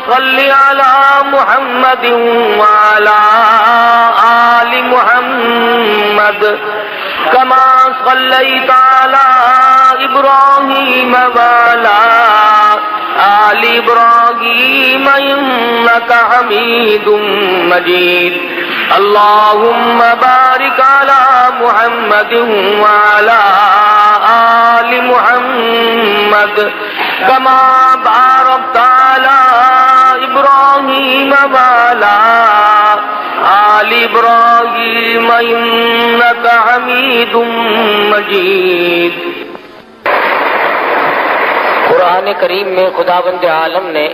صل على محمد وعلى آل محمد كما صليت على إبراهيم وعلى آل إبراهيم إنك حميد مجيد اللهم بارك على محمد وعلى آل محمد كما باركت على إبراهيم وعلى آل إبراهيم إنك حميد مجيد۔ قرآن کریم میں خداوند عالم نے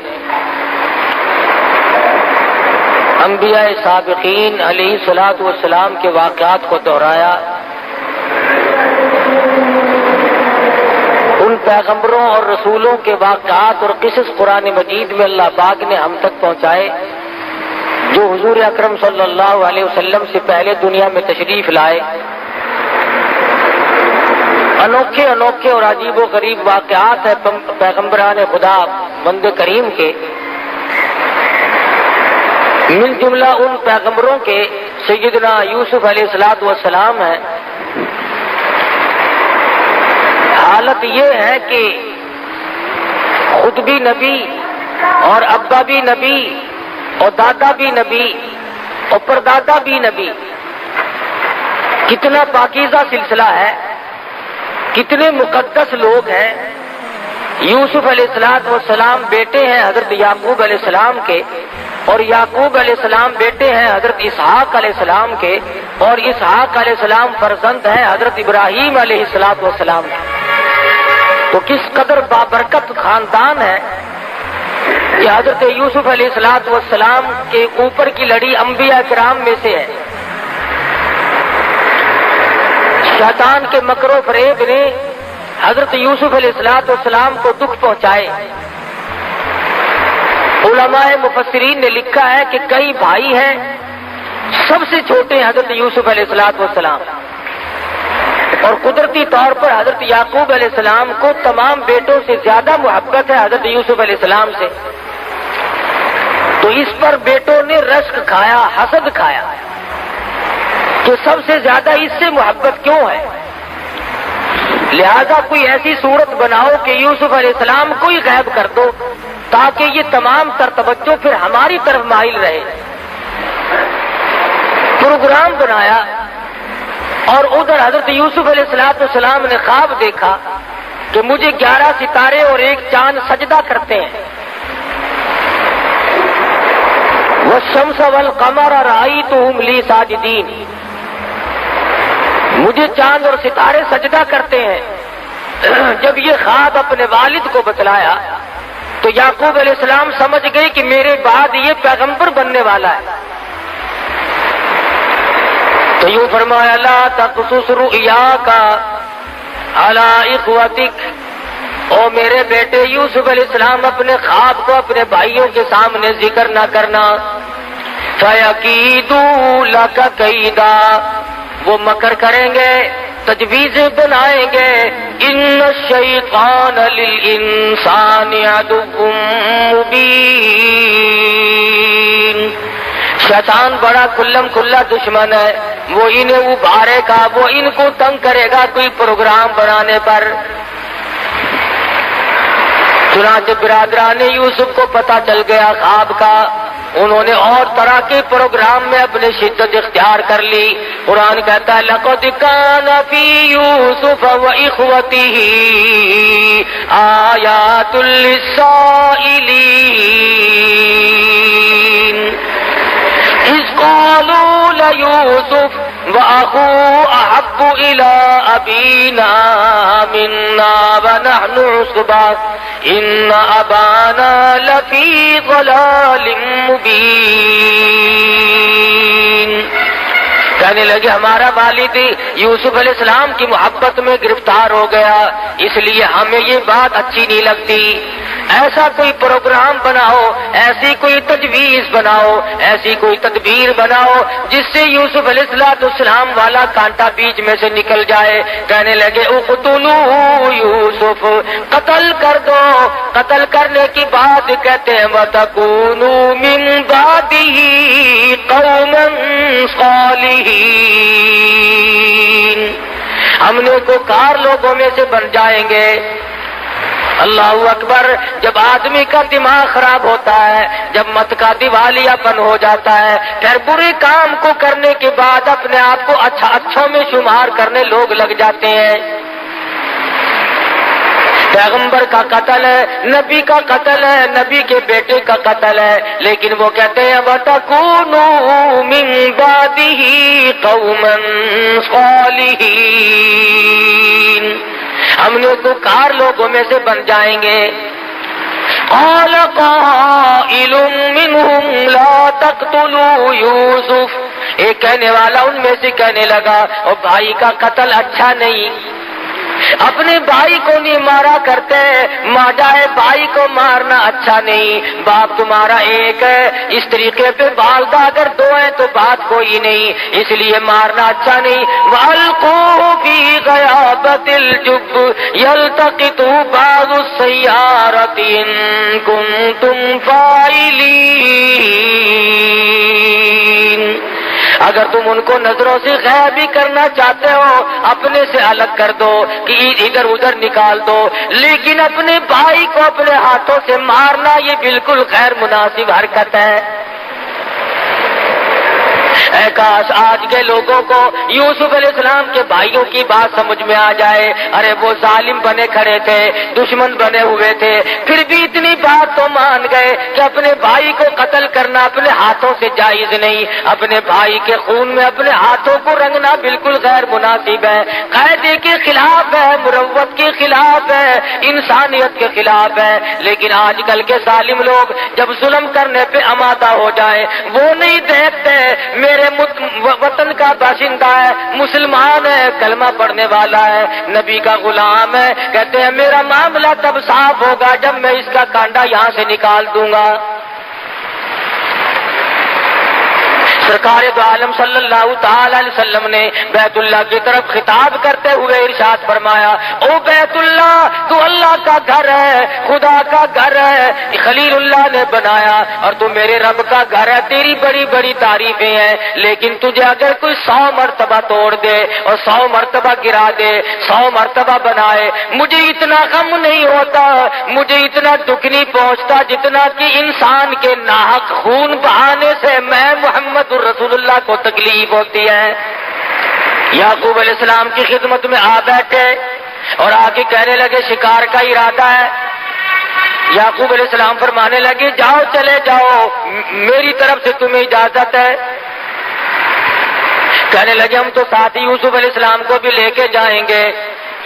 انبیاء سابقین علیہ الصلوۃ والسلام کے واقعات کو دہرایا، ان پیغمبروں اور رسولوں کے واقعات اور قصص قرآن مجید میں اللہ پاک نے ہم تک پہنچائے جو حضور اکرم صلی اللہ علیہ وسلم سے پہلے دنیا میں تشریف لائے۔ انوکھے انوکھے اور عجیب و غریب واقعات ہیں پیغمبران خدا بند کریم کے، من جملہ ان پیغمبروں کے سیدنا یوسف علیہ السلام ہیں۔ حالت یہ ہے کہ خود بھی نبی اور ابا بھی نبی اور دادا بھی نبی اور پردادا بھی نبی، کتنا پاکیزہ سلسلہ ہے، کتنے مقدس لوگ ہیں۔ یوسف علیہ السلام بیٹے ہیں حضرت یعقوب علیہ السلام کے، اور یعقوب علیہ السلام بیٹے ہیں حضرت اسحاق علیہ السلام کے، اور اسحاق علیہ السلام فرزند ہیں حضرت ابراہیم علیہ السلام کے۔ تو کس قدر بابرکت خاندان ہے کہ حضرت یوسف علیہ السلام کے اوپر کی لڑی انبیاء کرام میں سے ہے۔ شیطان کے مکر و فریب نے حضرت یوسف علیہ السلام کو دکھ پہنچائے۔ علماء مفسرین نے لکھا ہے کہ کئی بھائی ہیں، سب سے چھوٹے ہیں حضرت یوسف علیہ السلام، اور قدرتی طور پر حضرت یعقوب علیہ السلام کو تمام بیٹوں سے زیادہ محبت ہے حضرت یوسف علیہ السلام سے۔ تو اس پر بیٹوں نے رشک کھایا، حسد کھایا کہ سب سے زیادہ اس سے محبت کیوں ہے، لہذا کوئی ایسی صورت بناؤ کہ یوسف علیہ السلام کو ہی غائب کر دو تاکہ یہ تمام تر توجہ پھر ہماری طرف مائل رہے۔ پروگرام بنایا، اور ادھر حضرت یوسف علیہ السلام نے خواب دیکھا کہ مجھے 11 ستارے اور ایک چاند سجدہ کرتے ہیں۔ والشمس والقمر رأیتہم لی ساجدین، مجھے چاند اور ستارے سجدہ کرتے ہیں۔ جب یہ خواب اپنے والد کو بتلایا تو یعقوب علیہ السلام سمجھ گئے کہ میرے بعد یہ پیغمبر بننے والا ہے۔ تو یوں فرمایا لا تقصص رؤیاک علی اخوتک، او میرے بیٹے یوسف علیہ السلام اپنے خواب کو اپنے بھائیوں کے سامنے ذکر نہ کرنا، فیکیدوا لک کیدا، وہ مکر کریں گے، تجویزیں بنائیں گے۔ ان الشیطان للانسان عدو مبین، شیطان بڑا کھلم کھلا دشمن ہے، وہ انہیں ابھارے گا، وہ ان کو تنگ کرے گا کوئی پروگرام بنانے پر۔ چنانچہ برادران یوسف کو پتہ چل گیا خواب کا، انہوں نے اور طرح کے پروگرام میں اپنے شدت اختیار کر لی۔ قرآن کہتا ہے لَقَدْ كَانَ فِي يُوسُفَ وَإِخْوَتِهِ آيَاتٌ لِّلسَّائِلِينَ إِذْ قَالُوا لَيُوسُفَ وَأَخُوهُ أَحَبُّ إِلَىٰ أَبِينَا مِنَّا وَنَحْنُ عُصْبَةٌ إِنَّ أَبَانَا لَفِي ضَلَالٍ مُّبِينٍ۔ کہنے لگے ہمارا والد یوسف علیہ السلام کی محبت میں گرفتار ہو گیا، اس لیے ہمیں یہ بات اچھی نہیں لگتی۔ ایسا کوئی پروگرام بناؤ، ایسی کوئی تجویز بناؤ، ایسی کوئی تدبیر بناؤ جس سے یوسف علیہ السلام والا کانٹا بیچ میں سے نکل جائے۔ کہنے لگے اقتلوا یوسف، قتل کر دو۔ قتل کرنے کی بات کہتے ہیں وَتَكُونُوا مِن بَعْدِهِ قَوْمًا صَالِحِينَ، ہم نیکوکار لوگوں میں سے بن جائیں گے۔ اللہ اکبر۔ جب آدمی کا دماغ خراب ہوتا ہے، جب مت کا دیوالیہ پن ہو جاتا ہے، پھر برے کام کو کرنے کے بعد اپنے آپ کو اچھوں میں شمار کرنے لوگ لگ جاتے ہیں۔ پیغمبر کا قتل ہے، نبی کا قتل ہے، نبی کے بیٹے کا قتل ہے، لیکن وہ کہتے ہیں وَتَكُونُوا مِن بَعْدِهِ قَوْمًا صَالِحِينَ، ہم نیکوکار لوگوں میں سے بن جائیں گے۔ قَالَ قَائِلٌ مِّنْهُمْ لَا تَقْتُلُوا يُوسُفَ، ایک کہنے والا ان میں سے کہنے لگا اور بھائی کا قتل اچھا نہیں، اپنے بھائی کو نہیں مارا کرتے، ماجائے بھائی کو مارنا اچھا نہیں، باپ تمہارا ایک ہے، اس طریقے پہ والدہ اگر دو ہیں تو بات کوئی نہیں، اس لیے مارنا اچھا نہیں۔ وَأَلْقُوهُ فِي غَيَابَتِ الْجُبِّ يَلْتَقِطْهُ بَعْضُ السَّيَّارَةِ إِن كُنتُمْ فَاعِلِينَ، اگر تم ان کو نظروں سے غائب بھی کرنا چاہتے ہو اپنے سے الگ کر دو کہ ادھر ادھر نکال دو، لیکن اپنے بھائی کو اپنے ہاتھوں سے مارنا یہ بالکل غیر مناسب حرکت ہے۔ اے کاش آج کے لوگوں کو یوسف علیہ السلام کے بھائیوں کی بات سمجھ میں آ جائے۔ ارے وہ ظالم بنے کھڑے تھے، دشمن بنے ہوئے تھے، پھر بھی اتنی بات تو مان گئے کہ اپنے بھائی کو قتل کرنا اپنے ہاتھوں سے جائز نہیں، اپنے بھائی کے خون میں اپنے ہاتھوں کو رنگنا بالکل غیر مناسب ہے، قاعدے کے خلاف ہے، مروت کے خلاف ہے، انسانیت کے خلاف ہے۔ لیکن آج کل کے ظالم لوگ جب ظلم کرنے پہ آمادہ ہو جائیں وہ نہیں دیکھتے میرے وطن کا باشندہ ہے، مسلمان ہے، کلمہ پڑھنے والا ہے، نبی کا غلام ہے، کہتے ہیں میرا معاملہ تب صاف ہوگا جب میں اس کا کانڈا یہاں سے نکال دوں گا۔ سرکار دو عالم صلی اللہ تعالی علیہ وسلم نے بیت اللہ کی طرف خطاب کرتے ہوئے ارشاد فرمایا، او بیت اللہ تو اللہ کا گھر ہے، خدا کا گھر ہے، خلیل اللہ نے بنایا اور تو میرے رب کا گھر ہے، تیری بڑی بڑی تعریفیں ہیں، لیکن تجھے اگر کوئی 100 مرتبہ توڑ دے اور 100 مرتبہ گرا دے، 100 مرتبہ بنائے، مجھے اتنا غم نہیں ہوتا، مجھے اتنا دکھ نہیں پہنچتا جتنا کہ انسان کے ناحق خون بہانے سے میں محمد رسول اللہ کو تکلیف ہوتی ہے۔ یعقوب علیہ السلام کی خدمت میں آ بیٹھے اور آ کے کہنے لگے شکار کا ارادہ ہے۔ یعقوب علیہ السلام فرمانے لگے جاؤ چلے جاؤ، میری طرف سے تمہیں اجازت ہے۔ کہنے لگے ہم تو ساتھ ہی یوسف علیہ السلام کو بھی لے کے جائیں گے۔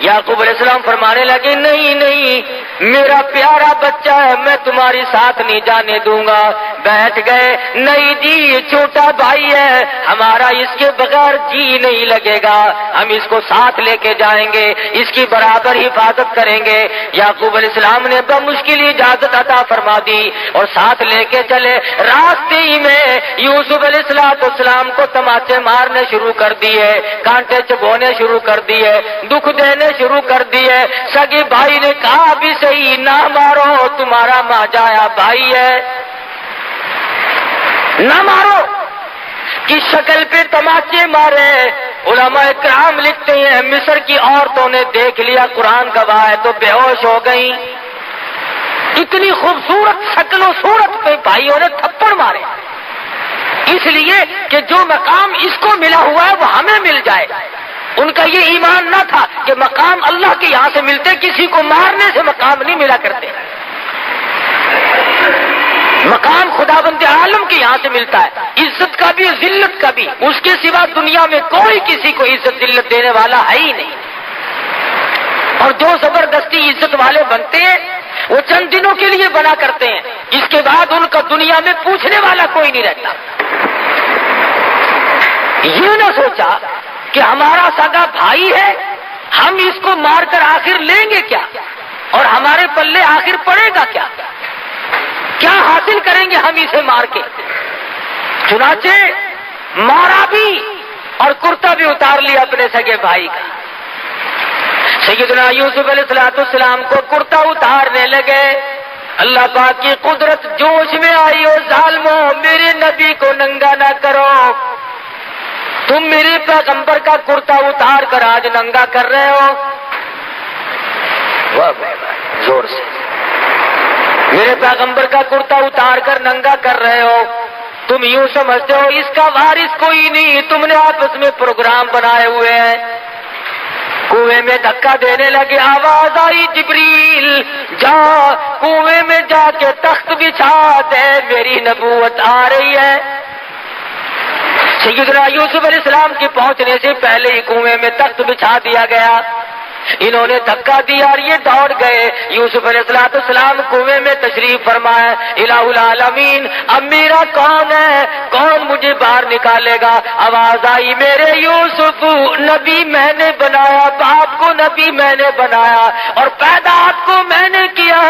یعقوب علیہ السلام فرمانے لگے نہیں نہیں، میرا پیارا بچہ ہے، میں تمہاری ساتھ نہیں جانے دوں گا۔ بیٹھ گئے، نہیں جی یہ چھوٹا بھائی ہے ہمارا، اس کے بغیر جی نہیں لگے گا، ہم اس کو ساتھ لے کے جائیں گے، اس کی برابر حفاظت کریں گے۔ یعقوب علیہ السلام نے بمشکل اجازت عطا فرما دی اور ساتھ لے کے چلے۔ راستے ہی میں یوسف علیہ السلام کو تماچے مارنے شروع کر دیے، کانٹے چبونے شروع کر دیے، دکھ دینے شروع کر دیے۔ سگے بھائی نے کہا بھی صحیح نہ مارو، تمہارا ماجایا بھائی ہے، نہ مارو، کی شکل پہ تماچے مارے۔ علماء کرام لکھتے ہیں مصر کی عورتوں نے دیکھ لیا، قرآن گواہ ہے، تو بے ہوش ہو گئی۔ اتنی خوبصورت شکل و صورت پہ بھائیوں نے تھپڑ مارے، اس لیے کہ جو مقام اس کو ملا ہوا ہے وہ ہمیں مل جائے۔ ان کا یہ ایمان نہ تھا کہ مقام اللہ کے یہاں سے ملتے، کسی کو مارنے سے مقام نہیں ملا کرتے، مقام خداوند عالم کے یہاں سے ملتا ہے، عزت کا بھی ذلت کا بھی، اس کے سوا دنیا میں کوئی کسی کو عزت ذلت دینے والا ہے ہی نہیں۔ اور جو زبردستی عزت والے بنتے ہیں وہ چند دنوں کے لیے بنا کرتے ہیں، اس کے بعد ان کا دنیا میں پوچھنے والا کوئی نہیں رہتا۔ یہ نہ سوچا کہ ہمارا سگا بھائی ہے، ہم اس کو مار کر آخر لیں گے کیا، اور ہمارے پلے آخر پڑے گا کیا؟ کیا حاصل کریں گے ہم اسے مار کے؟ چنانچہ مارا بھی اور کرتا بھی اتار لیا اپنے سگے بھائی کا۔ سیدنا یوسف علیہ السلام کو کرتا اتارنے لگے، اللہ پاک کی قدرت جوش میں آئی، اور ظالموں میرے نبی کو ننگا نہ کرو، تم میرے پیغمبر کا کرتا اتار کر آج ننگا کر رہے ہو۔ واہ زور سے، میرے پیغمبر کا کرتا اتار کر ننگا کر رہے ہو، تم یوں سمجھتے ہو اس کا وارث کوئی نہیں، تم نے آپس میں پروگرام بنائے ہوئے ہیں۔ کنویں میں دھکا دینے لگے، آواز آئی جبریل جا کنویں میں جا کے تخت بچھا دے، میری نبوت آ رہی ہے۔ سیدنا یوسف علیہ السلام کے پہنچنے سے پہلے ہی کنویں میں تخت بچھا دیا گیا۔ انہوں نے دھکا دیا اور یہ دوڑ گئے۔ یوسف علیہ السلام کنویں میں تشریف فرمائے، الہ العالمین اب میرا کون ہے، کون مجھے باہر نکالے گا؟ آواز آئی میرے یوسف نبی میں نے بنایا، باپ کو نبی میں نے بنایا اور پیدا آپ کو میں نے کیا،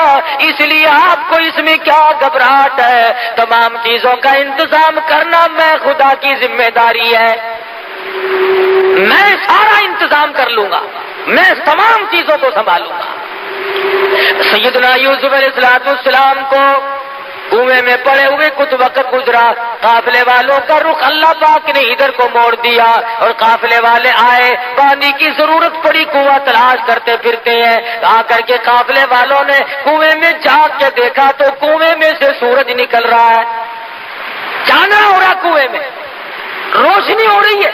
اس لیے آپ کو اس میں کیا گھبراہٹ ہے؟ تمام چیزوں کا انتظام کرنا میں خدا کی ذمہ داری ہے، میں سارا انتظام کر لوں گا، میں تمام چیزوں کو سنبھالوں گا۔ سیدنا یوسف علیہ السلام کو کنویں میں پڑے ہوئے کچھ وقت گزرا، قافلے والوں کا رخ اللہ پاک نے ادھر کو موڑ دیا اور قافلے والے آئے، پانی کی ضرورت پڑی، کنواں تلاش کرتے پھرتے ہیں، آ کر کے قافلے والوں نے کنویں میں جھانک کے دیکھا تو کنویں میں سے سورج نکل رہا ہے، چاندنا ہو رہا کنویں میں، روشنی ہو رہی ہے۔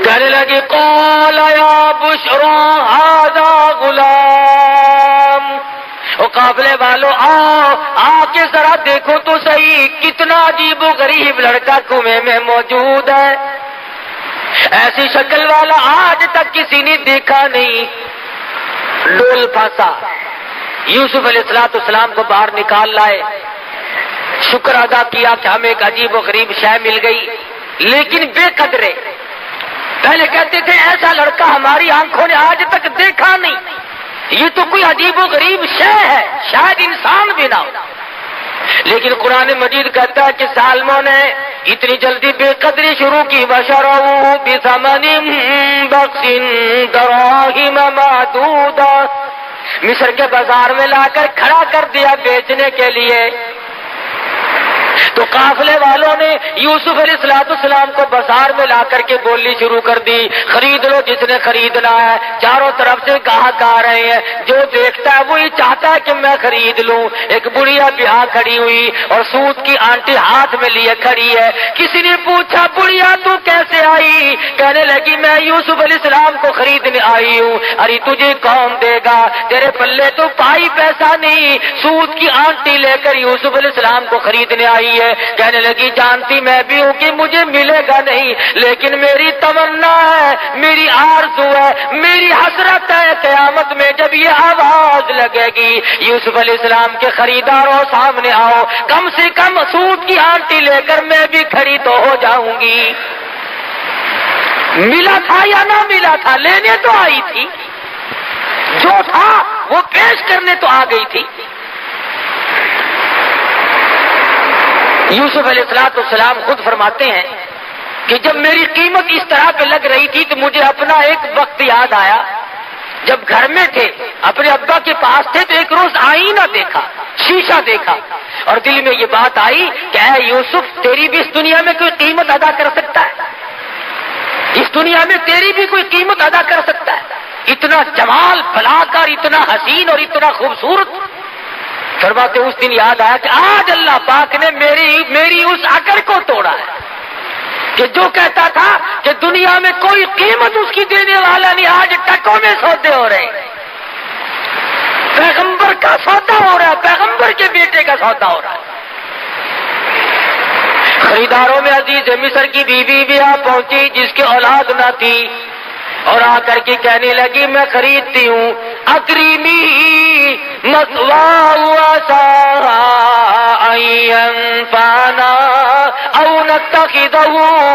کہنے لگے قال یا بشرا ھذا غلام، او قافلے والوں آؤ آ کے ذرا دیکھو تو صحیح کتنا عجیب و غریب لڑکا کنویں میں موجود ہے، ایسی شکل والا آج تک کسی نے دیکھا نہیں۔ ڈول پھانسا، یوسف علیہ السلام کو باہر نکال لائے، شکر ادا کیا کہ ہمیں ایک عجیب و غریب شے مل گئی، لیکن بے قدرے پہلے کہتے تھے ایسا لڑکا ہماری آنکھوں نے آج تک دیکھا نہیں، یہ تو کوئی عجیب و غریب شے ہے، شاید انسان بھی نہ ہو۔ لیکن قرآن مجید کہتا ہے کہ ظالموں نے اتنی جلدی بے قدری شروع کی، وَشَرَوْهُ بِثَمَنٍ بَخْسٍ دَرَاهِمَ مَعْدُودَةٍ، مصر کے بازار میں لا کر کھڑا کر دیا بیچنے کے لیے۔ تو قافلے والوں نے یوسف علیہ السلام کو بازار میں لا کر کے بولنی شروع کر دی، خرید لو جس نے خریدنا ہے، چاروں طرف سے گاہک آ رہے ہیں، جو دیکھتا ہے وہی چاہتا ہے کہ میں خرید لوں۔ ایک بڑھیا بیاہ کھڑی ہوئی اور سوت کی آنٹی ہاتھ میں لیے کھڑی ہے، کسی نے پوچھا بڑھیا تو کیسے آئی؟ کہنے لگی میں یوسف علیہ السلام کو خریدنے آئی ہوں۔ ارے تجھے کون دے گا، تیرے پلے تو پائی پیسہ نہیں، سوت کی آنٹی لے کر یوسف علیہ السلام کو خریدنے آئی ہے۔ کہنے لگی جانتی میں بھی ہوں کہ مجھے ملے گا نہیں، لیکن میری تمنا ہے، میری آرزو ہے، میری حسرت ہے، قیامت میں جب یہ آواز لگے گی یوسف علیہ السلام کے خریداروں سامنے آؤ، کم سے کم سوت کی آنٹی لے کر میں بھی کھڑی تو ہو جاؤں گی۔ ملا تھا یا نہ ملا تھا، لینے تو آئی تھی، جو تھا وہ پیش کرنے تو آ گئی تھی۔ یوسف علیہ السلام خود فرماتے ہیں کہ جب میری قیمت اس طرح پہ لگ رہی تھی تو مجھے اپنا ایک وقت یاد آیا، جب گھر میں تھے اپنے ابا کے پاس تھے تو ایک روز آئینہ دیکھا، شیشہ دیکھا اور دل میں یہ بات آئی کہ اے یوسف تیری بھی اس دنیا میں کوئی قیمت ادا کر سکتا ہے، اس دنیا میں تیری بھی کوئی قیمت ادا کر سکتا ہے، اتنا جمال بھلا کر، اتنا حسین اور اتنا خوبصورت۔ فرماتے اس دن یاد آیا کہ آج اللہ پاک نے میری اس عقل کو توڑا ہے کہ جو کہتا تھا کہ دنیا میں کوئی قیمت اس کی دینے والا نہیں، آج ٹکوں میں سودے ہو رہے ہیں، پیغمبر کا سودا ہو رہا ہے، پیغمبر کے بیٹے کا سودا ہو رہا ہے۔ خریداروں میں عزیز مصر کی بیوی بھی آ پہنچی جس کی اولاد نہ تھی اور آ کر کے کہنے لگی میں خریدتی ہوں، اکریمی مثواہ وعسیٰ ان ينفعنا او نتخذہ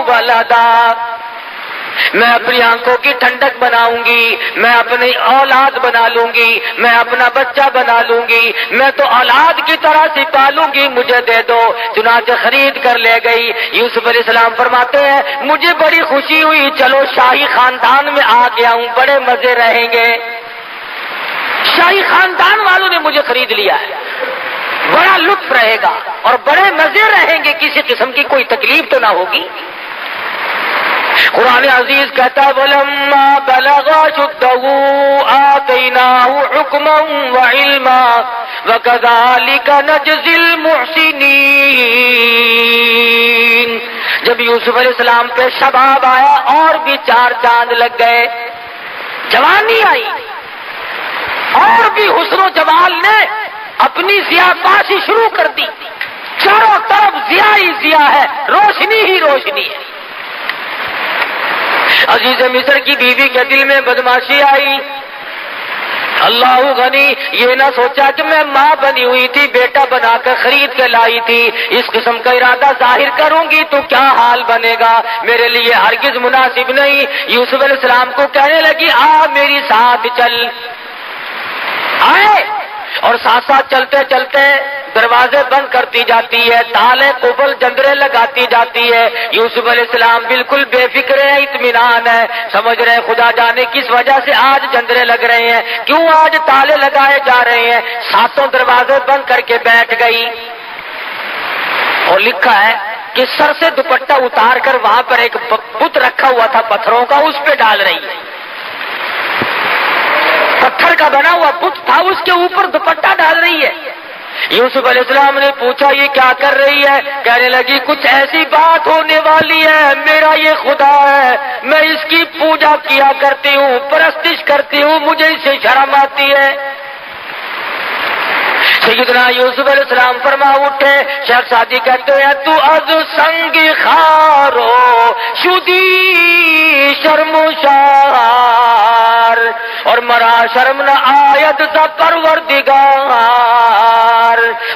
ولدا، میں اپنی آنکھوں کی ٹھنڈک بناؤں گی، میں اپنی اولاد بنا لوں گی، میں اپنا بچہ بنا لوں گی، میں تو اولاد کی طرح سے پالوں گی، مجھے دے دو۔ چنانچہ خرید کر لے گئی۔ یوسف علیہ السلام فرماتے ہیں مجھے بڑی خوشی ہوئی، چلو شاہی خاندان میں آ گیا ہوں، بڑے مزے رہیں گے۔ شاہی خاندان والوں نے مجھے خرید لیا ہے، بڑا لطف رہے گا اور بڑے مزے رہیں گے، کسی قسم کی کوئی تکلیف تو نہ ہوگی۔ قرآن عزیز کہتا ہے وَلَمَّا بَلَغَ أَشُدَّهُ آتَيْنَاهُ حُكْمًا وَعِلْمًا وَكَذَلِكَ نَجْزِي الْمُحْسِنِينَ۔ جب یوسف علیہ السلام پہ شباب آیا اور بھی 4 چاند لگ گئے، جوانی آئی اور بھی حسن و جمال نے اپنی ضیاءباشی شروع کر دی، چاروں طرف ضیاء ہی ضیاء ہے، روشنی ہی روشنی ہے۔ عزیز مصر کی بیوی کے دل میں بدماشی آئی، اللہ غنی یہ نہ سوچا کہ میں ماں بنی ہوئی تھی، بیٹا بنا کر خرید کے لائی تھی، اس قسم کا ارادہ ظاہر کروں گی تو کیا حال بنے گا، میرے لیے ہرگز مناسب نہیں۔ یوسف علیہ السلام کو کہنے لگی آ میری ساتھ چل، آئے اور ساتھ ساتھ چلتے چلتے دروازے بند کرتی جاتی ہے، تالے قفل جندرے لگاتی جاتی ہے۔ یوسف علیہ السلام بالکل بے فکر ہے، اطمینان ہے، سمجھ رہے ہیں خدا جانے کس وجہ سے آج جندرے لگ رہے ہیں، کیوں آج تالے لگائے جا رہے ہیں، ساتوں دروازے بند کر کے بیٹھ گئی۔ اور لکھا ہے کہ سر سے دوپٹہ اتار کر وہاں پر ایک بت رکھا ہوا تھا پتھروں کا، اس پہ ڈال رہی ہے، پتھر کا بنا ہوا بت تھا، اس کے اوپر دوپٹہ ڈال رہی ہے۔ یوسف علیہ السلام نے پوچھا یہ کیا کر رہی ہے، کہنے لگی کچھ ایسی بات ہونے والی ہے، میرا یہ خدا ہے، میں اس کی پوجا کیا کرتی ہوں، پرستش کرتی ہوں، مجھے اس سے شرم آتی ہے۔ سیدنا یوسف علیہ السلام فرما اٹھے، شیخ سعدی کہتے ہیں تو از سنگ خارو شدی شرمشار اور مرا شرم نہ آیت سا پروردگار۔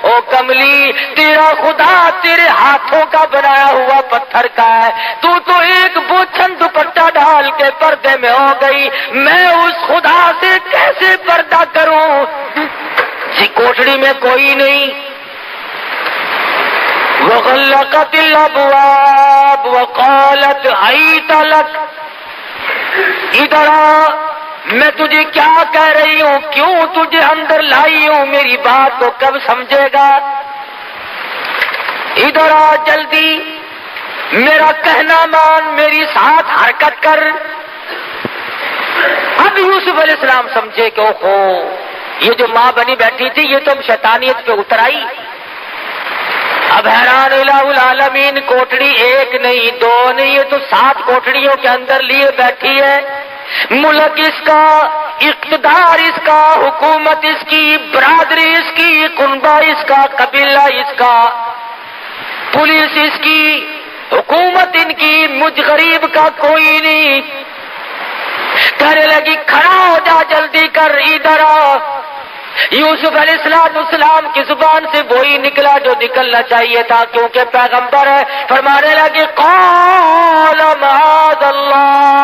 او کملی تیرا خدا تیرے ہاتھوں کا بنایا ہوا پتھر کا ہے، تو ایک بوچھن دوپٹہ ڈال کے پردے میں ہو گئی، میں اس خدا سے کیسے پردہ کروں؟ کوٹڑی میں کوئی نہیں، وغلقت الابواب وقالت حیت لک، ادھر آ، میں تجھے کیا کہہ رہی ہوں، کیوں تجھے اندر لائی ہوں، میری بات تو کب سمجھے گا، ادھر آ جلدی، میرا کہنا مان، میری ساتھ حرکت کر۔ اب یوسف علیہ السلام سمجھے کہ اوہو یہ جو ماں بنی بیٹھی تھی یہ تو شیطانیت پہ اتر آئی۔ اب حیران الہ العالمین، کوٹڑی ایک نہیں 2 نہیں، یہ تو 7 کوٹڑیوں کے اندر لیے بیٹھی ہے، ملک اس کا، اقتدار اس کا، حکومت اس کی، برادری اس کی، کنبہ اس کا، قبیلہ اس کا، پولیس اس کی، حکومت ان کی، مجھ غریب کا کوئی نہیں۔ کہنے لگی کھڑا ہو جا جلدی کر، ادھر آ۔ یوسف علیہ السلام کی زبان سے وہی نکلا جو نکلنا چاہیے تھا، کیونکہ پیغمبر ہے، فرمانے لگے قال معاذ اللہ،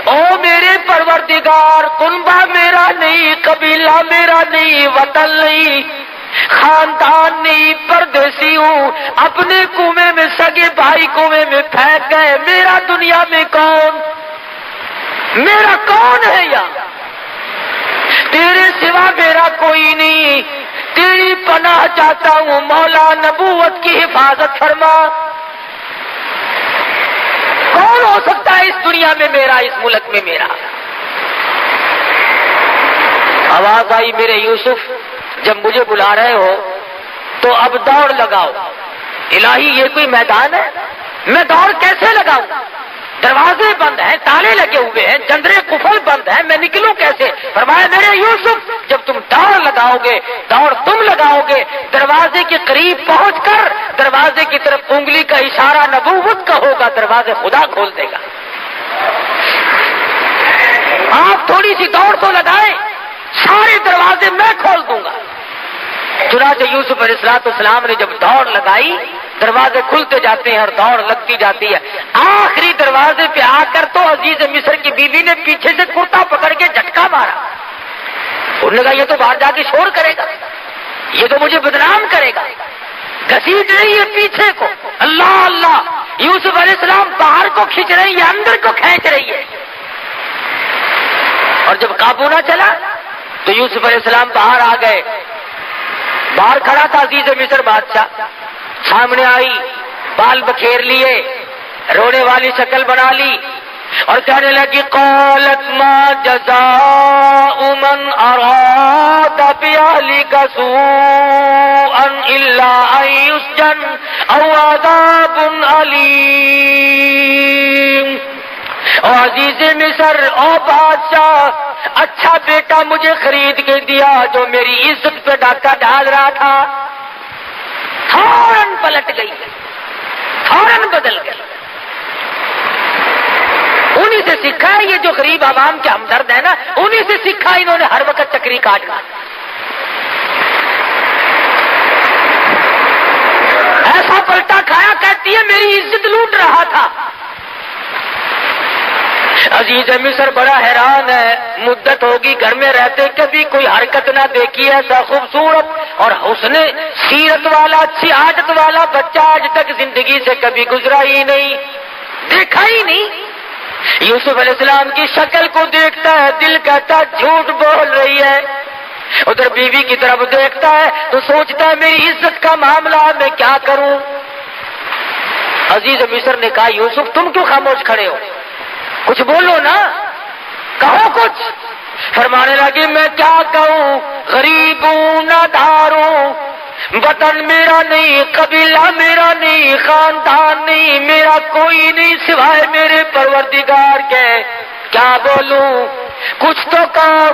او میرے پروردگار، کنبہ میرا نہیں، قبیلہ میرا نہیں، وطن نہیں، خاندان نہیں، پردیسی ہوں، اپنے کنویں میں سگے بھائی کنویں میں پھینک گئے، میرا دنیا میں کون، میرا کون ہے یا تیرے سوا میرا کوئی نہیں، تیری پناہ چاہتا ہوں، مولا نبوت کی حفاظت فرما۔ کون ہو سکتا ہے اس دنیا میں میرا، اس ملک میں میرا؟ آواز آئی میرے یوسف جب مجھے بلا رہے ہو تو اب دوڑ لگاؤ۔ الہی یہ کوئی میدان ہے، میں دوڑ کیسے لگاؤں؟ دروازے بند ہیں، تالے لگے ہوئے ہیں، جندرے قفل بند ہیں، میں نکلوں کیسے؟ فرمایا میرے یوسف جب تم دوڑ لگاؤ گے، دوڑ تم لگاؤ گے، دروازے کے قریب پہنچ کر دروازے کی طرف انگلی کا اشارہ نبوت کا ہوگا، دروازے خدا کھول دے گا۔ آپ تھوڑی سی دوڑ تو لگائیں، سارے دروازے میں کھول دوں گا۔ چنانچہ یوسف علیہ السلام نے جب دوڑ لگائی، دروازے کھلتے جاتے ہیں اور دوڑ لگتی جاتی ہے. آخری دروازے پہ آ کر تو عزیز مصر کی بیوی نے پیچھے سے کرتا پکڑ کے جھٹکا مارا. انہوں نے کہا یہ تو باہر جا کے شور کرے گا, یہ تو مجھے بدنام کرے گا. گھسیٹ رہی ہے پیچھے کو, اللہ اللہ, یوسف علیہ السلام باہر کو کھینچ رہی ہے, اندر کو کھینچ رہی ہے. اور جب قابو نہ چلا تو یوسف علیہ السلام باہر آ گئے. باہر کھڑا تھا عزیز مصر بادشاہ, سامنے آئی, بال بکھیر لیے, رونے والی شکل بنا لی اور کہنے لگی قالت ما جزاء من اراد باهلك سوءا الا ان يسجن او عذاب الیم. او عزیز مصر, او بادشاہ, اچھا بیٹا مجھے خرید کے دیا جو میری عزت پہ ڈاکہ ڈال رہا تھا, فوراً پلٹ گئی, فوراً بدل گئی. انہی سے سیکھا ہے یہ جو غریب عوام کے ہمدرد ہے نا, انہی سے سیکھا انہوں نے ہر وقت چکری کاٹنا. ایسا پلٹا کھایا, کہتی ہے میری عزت لوٹ رہا تھا. عزیز مصر بڑا حیران ہے, مدت ہوگی گھر میں رہتے کبھی کوئی حرکت نہ دیکھی, ایسا خوبصورت اور حسن سیرت والا, اچھی عادت والا بچہ آج تک زندگی سے کبھی گزرا ہی نہیں, دیکھا ہی نہیں. یوسف علیہ السلام کی شکل کو دیکھتا ہے, دل کہتا جھوٹ بول رہی ہے. ادھر بیوی کی طرف دیکھتا ہے تو سوچتا ہے میری عزت کا معاملہ میں کیا کروں. عزیز مصر نے کہا یوسف تم کیوں خاموش کھڑے ہو, کچھ بولو نا, کہو کچھ. فرمانے لگی میں کیا کہوں, غریب ہوں, نادار ہوں, وطن میرا نہیں, قبیلہ میرا نہیں, خاندان نہیں, میرا کوئی نہیں سوائے میرے پروردگار کے. کیا بولوں, کچھ تو کہو.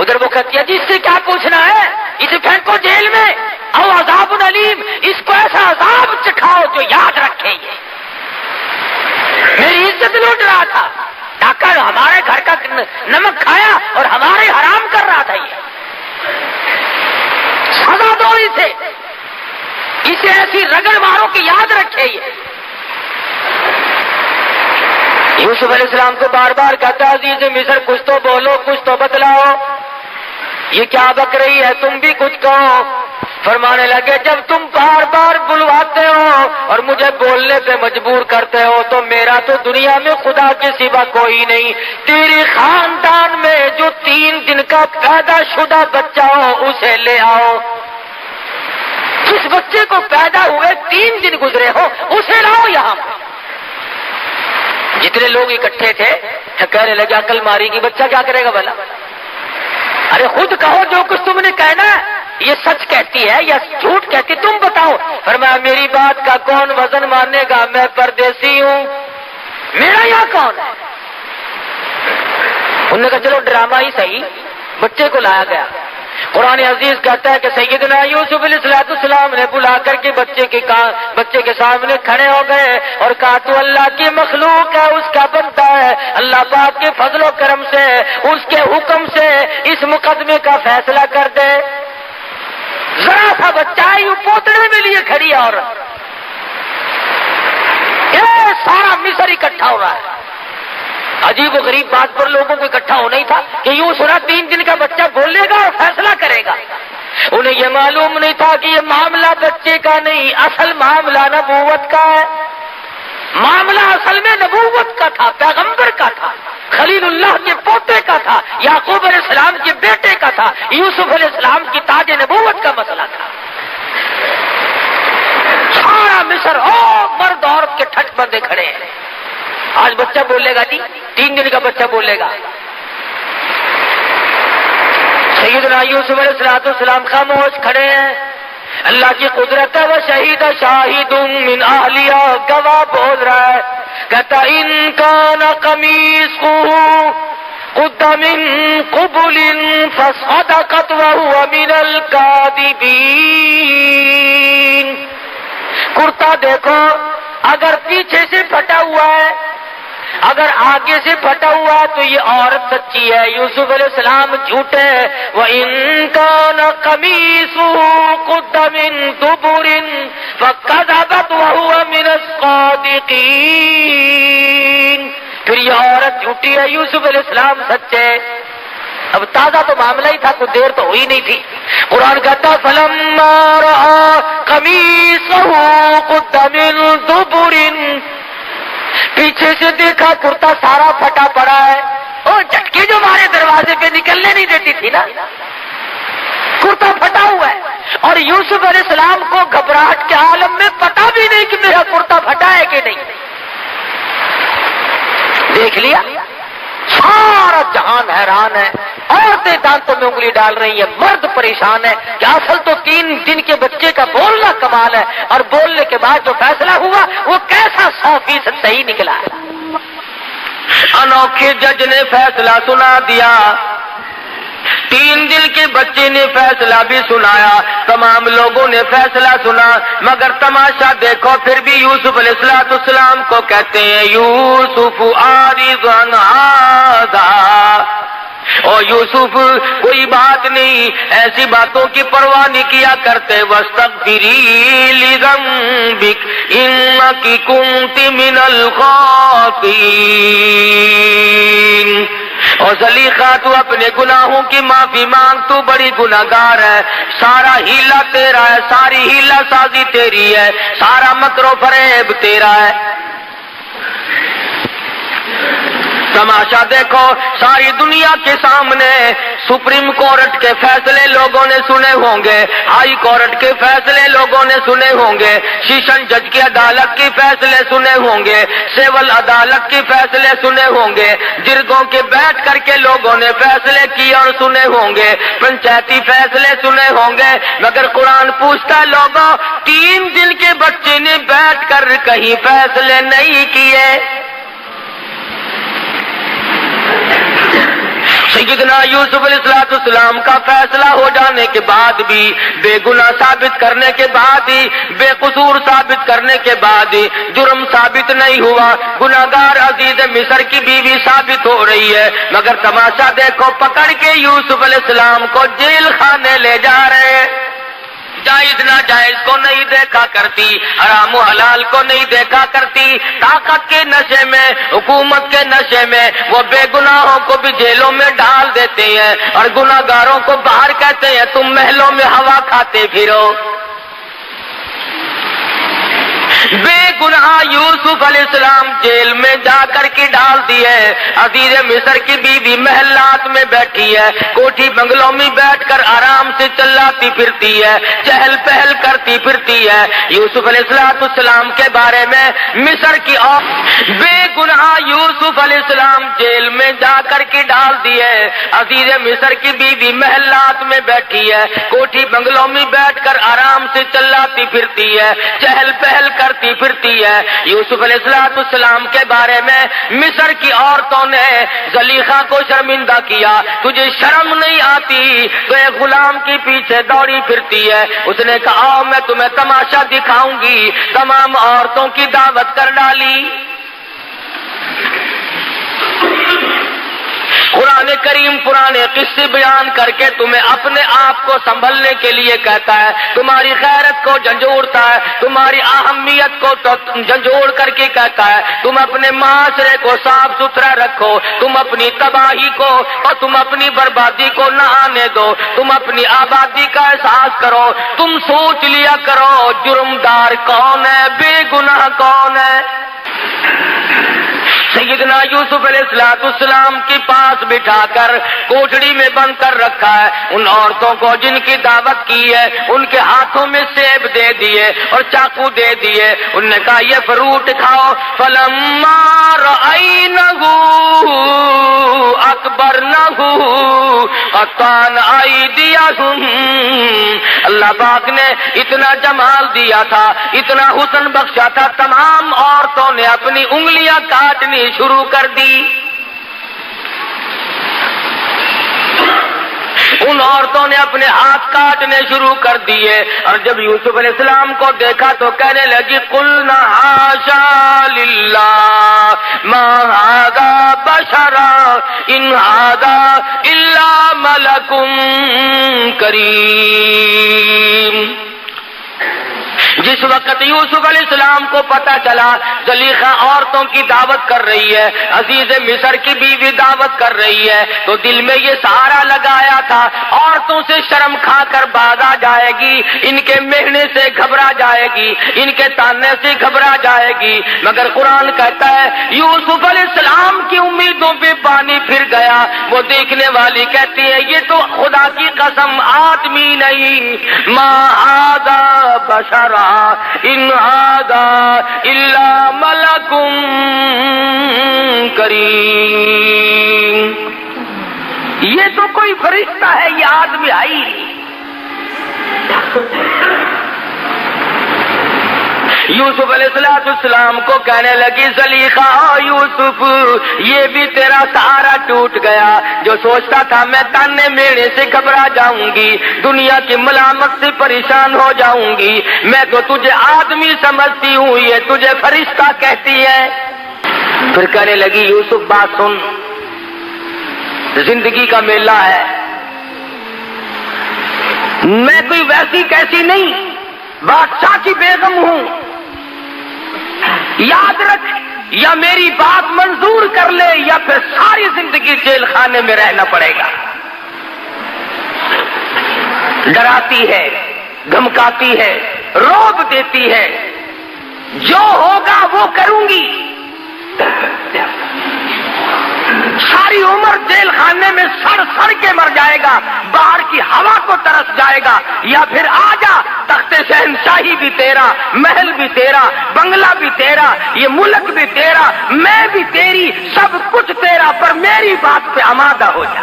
ادھر وہ کہتی ہے جی اس سے کیا پوچھنا ہے, اسے پھینکو جیل میں, او عذاب علیم, اس کو ایسا عذاب چکھاؤ جو یاد رکھے. یہ میری عزت لوٹ رہا تھا, ڈاکہ ہمارے گھر کا نمک کھایا اور ہمارے حرام کر رہا تھا. یہ سزا دو اسے ایسی رگڑ مارو کہ یاد رکھے. یہ یوسف علیہ السلام کو بار بار کہتا عزیز مصر کچھ تو بولو, کچھ تو بتلاؤ, یہ کیا بک رہی ہے, تم بھی کچھ کہو. فرمانے لگے جب تم بار بار بلواتے ہو اور مجھے بولنے پہ مجبور کرتے ہو تو میرا تو دنیا میں خدا کے سوا کوئی نہیں. تیری خاندان میں جو 3 دن کا پیدا شدہ بچہ ہو اسے لے آؤ. جس بچے کو پیدا ہوئے 3 دن گزرے ہو اسے لاؤ یہاں. جتنے لوگ اکٹھے تھے کہنے لگے عقل ماری کی, بچہ کیا کرے گا بھلا. ارے خود کہو جو کچھ تم نے کہنا ہے, یہ سچ کہتی ہے یا جھوٹ کہتی, تم بتاؤ. فرمایا میری بات کا کون وزن مانے گا, میں پردیسی ہوں, میرا یہاں کون ہے. انہوں نے کہا چلو ڈرامہ ہی صحیح, بچے کو لایا گیا. قرآن عزیز کہتا ہے کہ سیدنا یوسف علیہ السلام نے بلا کر کے بچے کے سامنے کھڑے ہو گئے اور کہا تو اللہ کی مخلوق ہے, اس کا بندہ ہے, اللہ پاک کے فضل و کرم سے اس کے حکم سے اس مقدمے کا فیصلہ کر دے. ذرا سا بچہ یوں پوتڑے میں لیے کھڑی ہے اور سارا مصر اکٹھا ہو رہا ہے. عجیب و غریب بات پر لوگوں کو اکٹھا ہونا ہی تھا کہ یوں سنا 3 دن کا بچہ بولے گا اور فیصلہ کرے گا. انہیں یہ معلوم نہیں تھا کہ یہ معاملہ بچے کا نہیں, اصل معاملہ نبوت کا ہے. معاملہ اصل میں نبوت کا تھا, پیغمبر کا تھا, خلیل اللہ کے پوتے کا تھا, یعقوب علیہ السلام کے بیٹے کا تھا, یوسف علیہ السلام کی تاج نبوت کا مسئلہ تھا. سارا مصر مرد عورت کے ٹھٹ بندے کھڑے ہیں. آج بچہ بولے گا جی, 3 دن کا بچہ بولے گا. سیدنا یوسف علیہ السلام خاموش کھڑے ہیں. اللہ کی قدرت ہے, وہ شہید شاہد من اہلیہ, گواہ بول رہا ہے. کہتا ان کان قمیصہ قد من قبل فصدقت وهو من الکاذبین. کرتا دیکھو اگر پیچھے سے پھٹا ہوا ہے, اگر آگے سے پھٹا ہوا ہے تو یہ عورت سچی ہے، یوسف علیہ السلام جھوٹے ہیں۔ وَإِن كَانَ قَمِيصُهُ قُدَّ مِن دُبُرٍ فَكَذَبَتْ وَهُوَ مِنَ الصَّادِقِينَ۔ پھر یہ عورت جھوٹی ہے، یوسف علیہ السلام سچے۔ اب تازہ تو معاملہ ہی تھا، کوئی دیر تو ہوئی نہیں تھی۔ قرآن کہتا فَلَمَّا رَأَىٰ قَمِيصَهُ قُدَّ مِن دُبُرٍ، پیچھے سے دیکھا کرتا سارا پھٹا پڑا ہے۔ وہ جھٹکی جو ہمارے دروازے پہ نکلنے نہیں دیتی تھی نا، کرتا پھٹا ہوا ہے، اور یوسف علیہ السلام کو گھبراہٹ کے عالم میں پتا بھی نہیں کہ میرا کرتا پھٹا ہے کہ نہیں۔ دیکھ لیا، سارا جہان حیران ہے، عورتیں دانتوں میں انگلی ڈال رہی ہیں، مرد پریشان ہے کہ اصل تو 3 دن کے بچے کا بولنا کمال ہے، اور بولنے کے بعد جو فیصلہ ہوا وہ کیسا 100% صحیح نکلا ہے۔ انوکھے جج نے فیصلہ سنا دیا، 3 دن کے بچے نے فیصلہ بھی سنایا، تمام لوگوں نے فیصلہ سنا، مگر تماشا دیکھو پھر بھی یوسف علیہ السلام کو کہتے ہیں یوسف عارض عن ھذا، او یوسف کوئی بات نہیں، ایسی باتوں کی پرواہ نہیں کیا کرتے، واستغفری لذنبک انک کنت من الخاطئین۔ اور زلیخا تو اپنے گناہوں کی معافی مانگ، تو بڑی گناہگار ہے، سارا ہیلا تیرا ہے، ساری ہیلا سازی تیری ہے، سارا مکر و فریب تیرا ہے۔ تماشا دیکھو، ساری دنیا کے سامنے سپریم کورٹ کے فیصلے لوگوں نے سنے ہوں گے، ہائی کورٹ کے فیصلے لوگوں نے سنے ہوں گے، سیشن جج کی عدالت کے فیصلے سنے ہوں گے، سول عدالت کے فیصلے سنے ہوں گے، جرگوں کے بیٹھ کر کے لوگوں نے فیصلے کیے اور سنے ہوں گے، پنچایتی فیصلے سنے ہوں گے، مگر قرآن پوچھتا لوگوں 3 دن کے بچے نے بیٹھ کر کہیں فیصلے نہیں کیے۔ سیدنا یوسف علیہ السلام کا فیصلہ ہو جانے کے بعد بھی، بے گناہ ثابت کرنے کے بعد ہی، بے قصور ثابت کرنے کے بعد ہی جرم ثابت نہیں ہوا، گناہگار عزیز مصر کی بیوی ثابت ہو رہی ہے، مگر تماشا دیکھو پکڑ کے یوسف علیہ السلام کو جیل خانے لے جا رہے ہیں۔ جائز ناجائز کو نہیں دیکھا کرتی، حرام و حلال کو نہیں دیکھا کرتی، طاقت کے نشے میں، حکومت کے نشے میں وہ بے گناہوں کو بھی جیلوں میں ڈال دیتے ہیں، اور گناہگاروں کو باہر کہتے ہیں تم محلوں میں ہوا کھاتے پھرو۔ بے گناہ یوسف علیہ السلام جیل میں جا کر کے ڈال دیے، عزیز مصر کی بیوی محلات میں بیٹھی ہے، کوٹھی بنگلوں میں بیٹھ کر آرام سے چلاتی پھرتی ہے، چہل پہل کرتی پھرتی ہے۔ یوسف علیہ السلام کے بارے میں مصر کی بے گناہ یوسف علیہ السلام جیل میں جا کر کے ڈال دیے، عزیز مصر کی بیوی محلات میں بیٹھی ہے، کوٹھی بنگلوں میں بیٹھ کر آرام سے چلاتی پھرتی ہے، چہل پہل کرتی پھرتی ہے۔ یوسف علیہ السلام کے بارے میں مصر کی عورتوں نے زلیخا کو شرمندہ کیا، تجھے شرم نہیں آتی تو ایک غلام کے پیچھے دوڑی پھرتی ہے۔ اس نے کہا آؤ میں تمہیں تماشا دکھاؤں گی، تمام عورتوں کی دعوت کر ڈالی۔ قرآن کریم پرانے قصے بیان کر کے تمہیں اپنے آپ کو سنبھلنے کے لیے کہتا ہے، تمہاری غیرت کو جھنجھوڑتا ہے، تمہاری اہمیت کو جھنجھوڑ کر کے کہتا ہے تم اپنے معاشرے کو صاف ستھرا رکھو، تم اپنی تباہی کو اور تم اپنی بربادی کو نہ آنے دو، تم اپنی آبادی کا احساس کرو، تم سوچ لیا کرو جرمدار کون ہے، بے گناہ کون ہے۔ سیدنا یوسف علیہ السلام کے پاس بٹھا کر کوٹڑی میں بند کر رکھا ہے، ان عورتوں کو جن کی دعوت کی ہے ان کے ہاتھوں میں سیب دے دیے اور چاقو دے دیے، انہوں نے کہا یہ فروٹ کھاؤ۔ فلما رأینہ اکبرنہ قطعن ایدیہم، اللہ پاک نے اتنا جمال دیا تھا، اتنا حسن بخشا تھا، تمام عورتوں نے اپنی انگلیاں کاٹنی شروع کر دی۔ ان عورتوں نے اپنے ہاتھ کاٹنے شروع کر دیے، اور جب یوسف علیہ السلام کو دیکھا تو کہنے لگی قلنا حاشا للہ ما ھذا بشرا ان ھذا الا ملک کریم۔ جس وقت یوسف علیہ السلام کو پتا چلا زلیخا عورتوں کی دعوت کر رہی ہے، عزیز مصر کی بیوی دعوت کر رہی ہے، تو دل میں یہ سہارا لگایا تھا عورتوں سے شرم کھا کر باز آ جائے گی، ان کے مہنے سے گھبرا جائے گی، ان کے تانے سے گھبرا جائے گی، مگر قرآن کہتا ہے یوسف علیہ السلام کی امیدوں پہ پانی پھر گیا۔ وہ دیکھنے والی کہتی ہے یہ تو خدا کی قسم آدمی نہیں، ما ھذا بشرا ان ھذا الا ملک کریم، یہ تو کوئی فرشتہ ہے، یہ آدمی آئی۔ یوسف علیہ السلام کو کہنے لگی زلیخا یوسف یہ بھی تیرا سہارا ٹوٹ گیا، جو سوچتا تھا میں تانے میڑے سے گھبرا جاؤں گی، دنیا کی ملامت سے پریشان ہو جاؤں گی، میں تو تجھے آدمی سمجھتی ہوں، یہ تجھے فرشتہ کہتی ہے۔ پھر کہنے لگی یوسف بات سن، زندگی کا میلہ ہے، میں کوئی ویسی کیسی نہیں، بادشاہ کی بیگم ہوں، یاد رکھ یا میری بات منظور کر لے یا پھر ساری زندگی جیل خانے میں رہنا پڑے گا۔ ڈراتی ہے، دھمکاتی ہے، رعب دیتی ہے، جو ہوگا وہ کروں گی، ساری عمر جیل خانے میں سڑ سڑ کے مر جائے گا، باہر کی ہوا کو ترس جائے گا، یا پھر آ جا تخت شہنشاہی بھی تیرا، محل بھی تیرا، بنگلہ بھی تیرا، یہ ملک بھی تیرا، میں بھی تیری، سب کچھ تیرا، پر میری بات پہ آمادہ ہو جا۔